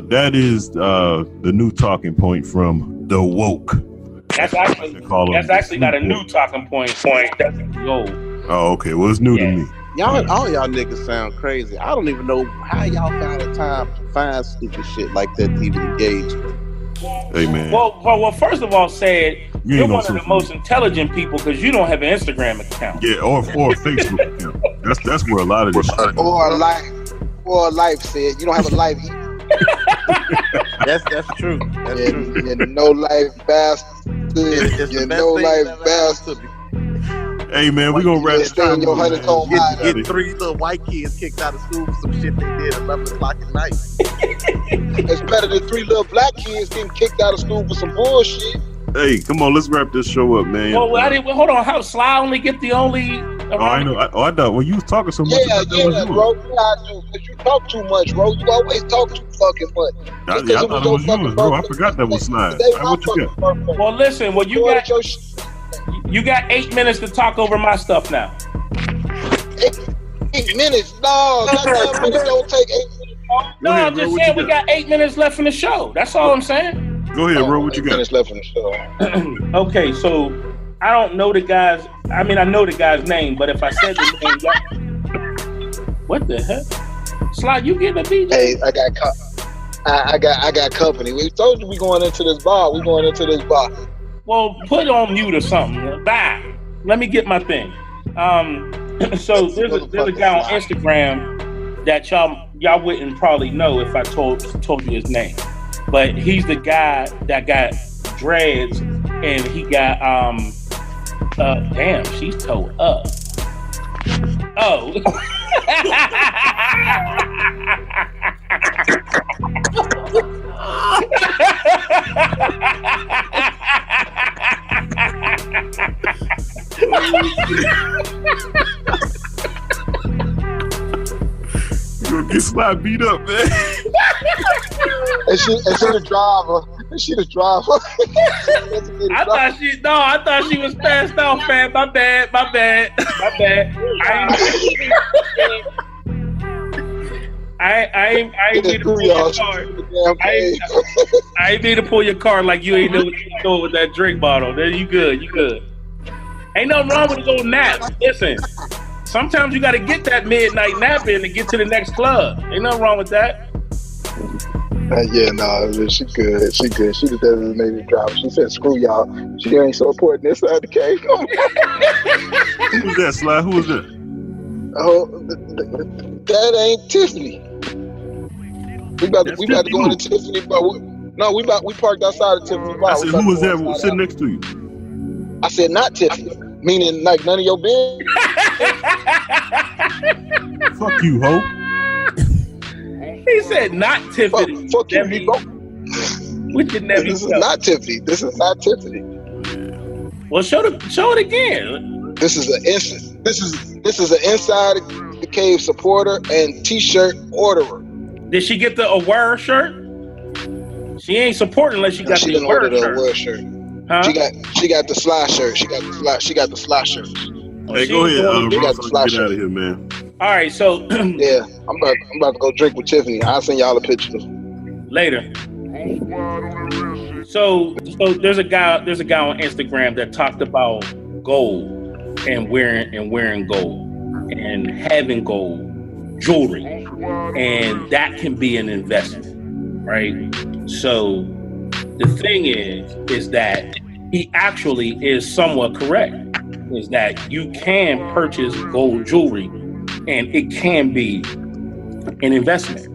that is the new talking point from the woke. That's actually not a new talking point. That's old. Oh, okay. Well, it's new to me. All y'all niggas sound crazy. I don't even know how y'all found the time to find stupid shit like that to even engage. Hey, man. Well, first of all, said you're one of the most intelligent people because you don't have an Instagram account. Yeah, or a Facebook account. That's where a lot of this shit. Or a life said you don't have a life either. That's true. That's true. You're no life bastard. You're no life bastard. Hey man, we gonna wrap this time. Get 3 little white kids kicked out of school for some shit they did at 11 o'clock at night. It's better than 3 little black kids getting kicked out of school for some bullshit. Hey, come on, let's wrap this show up, man. Well, hold on. How Sly only get the only? I know. I thought. Well, you was talking so much. Yeah, bro. Because you talk too much, bro. You always talk too fucking much. I thought it was yours, bro. I forgot that was Sly. What you got? Well, listen. Well, you got 8 minutes to talk over my stuff now. 8 minutes? No, that minutes don't take 8 minutes. No, I'm just saying we got 8 minutes left in the show. That's all I'm saying. Go ahead, bro. What you got? Minutes left in the show. Okay, so I don't know the guy's. I mean, I know the guy's name, but if I said the name, what the heck? Sly, you getting a DJ? Hey, I got company. We told you we going into this bar. Well, put on mute or something. Bye. Let me get my thing. So there's a guy on Instagram that y'all wouldn't probably know if I told you his name, but he's the guy that got dreads and he got damn, she's towed up. Oh. You gonna get Sly beat up, man. And she the driver. I thought she was passed out, man. My bad. I ain't need to pull your car. I ain't need to pull your car like you ain't know what you doing with that drink bottle. Then you good. Ain't nothing wrong with a little nap. Listen, sometimes you got to get that midnight nap in to get to the next club. Ain't nothing wrong with that. She good. She the designated driver. She said, "Screw y'all." She ain't so important inside the cave. Who was that, Sly? Who was that? Oh, that ain't Tiffany. We about to go into Tiffany, but we parked outside of Tiffany bar. I said, who was that sitting next to you? I said, not Tiffany, meaning like none of your business. Fuck you, ho. He said, not Tiffany. Fuck you, Nico. With your nephew. This is not Tiffany. Well, show it again. This is an inside the cave supporter and t-shirt orderer. Did she get the aware shirt? She ain't supporting unless she got the aware shirt. Huh? She got the Sly shirt. She got the Sly shirt. Hey, go ahead. Get out of here, man. All right, so yeah, I'm about to go drink with Tiffany. I'll send y'all a picture later. So there's a guy on Instagram that talked about gold and wearing gold and having gold jewelry, and that can be an investment, right? So the thing is that he actually is somewhat correct, is that you can purchase gold jewelry and it can be an investment.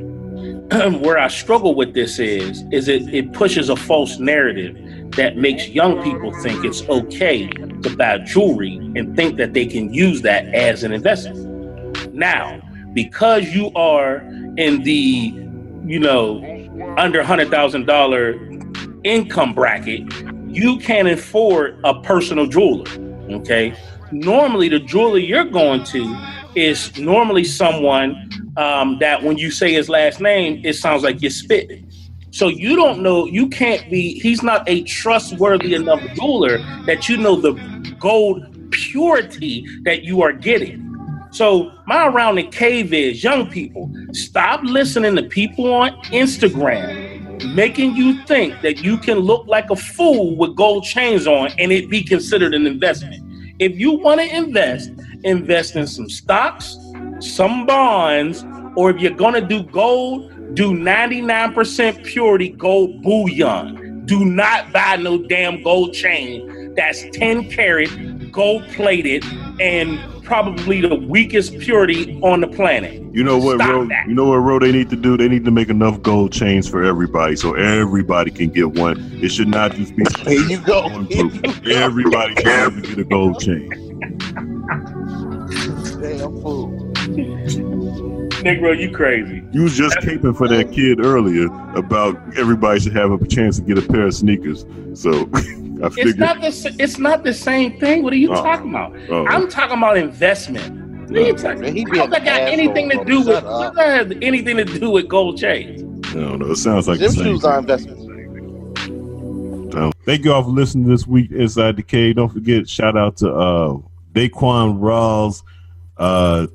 Where I struggle with this is it pushes a false narrative that makes young people think it's okay to buy jewelry and think that they can use that as an investment. Now, because you are in the, under $100,000 income bracket, you can't afford a personal jeweler. Okay. Normally, the jeweler you're going to is normally someone that when you say his last name, it sounds like you're spitting. So you don't know, you can't be, he's not a trustworthy enough jeweler that you know the gold purity that you are getting. So my around the cave is, young people, stop listening to people on Instagram making you think that you can look like a fool with gold chains on and it be considered an investment. If you want to invest in some stocks, some bonds, or if you're going to do gold, do 99% purity gold bullion. Do not buy no damn gold chain that's 10 karat, gold plated, and probably the weakest purity on the planet. You know what, Ro? You know what, Ro? They need to do. They need to make enough gold chains for everybody, so everybody can get one. It should not just be. Here you go. Everybody can get a gold chain. Damn fool. Negro, you crazy. You was just caping for that kid earlier about everybody should have a chance to get a pair of sneakers. So I figured it's not the same thing. What are you talking about? I'm talking about investment. What are you talking about? How's that got anything to do with? What that has anything to do with gold chains? I don't know. It sounds like Gym the same shoes are investments. Thank you all for listening this week Inside the Cave. Don't forget, shout out to Daqwaun Ralls.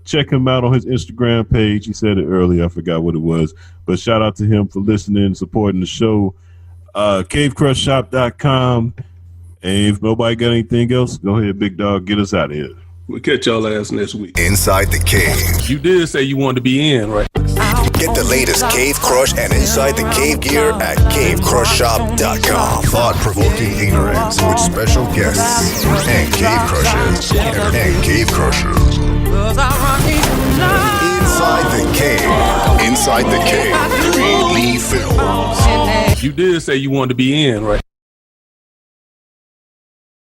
Check him out on his Instagram page. He said it earlier. I forgot what it was. But shout out to him for listening, supporting the show. CaveCrushShop.com. And if nobody got anything else, go ahead, Big Dog. Get us out of here. We'll catch y'all ass next week. Inside the Cave. You did say you wanted to be in, right? Get the latest Cave Crush and Inside the Cave gear at CaveCrushShop.com. Thought-provoking ignorance with special guests and Cave Crushers. And Cave Crushers. Inside the Cave. Inside the Cave. 3 Lee Films. You did say you wanted to be in, right?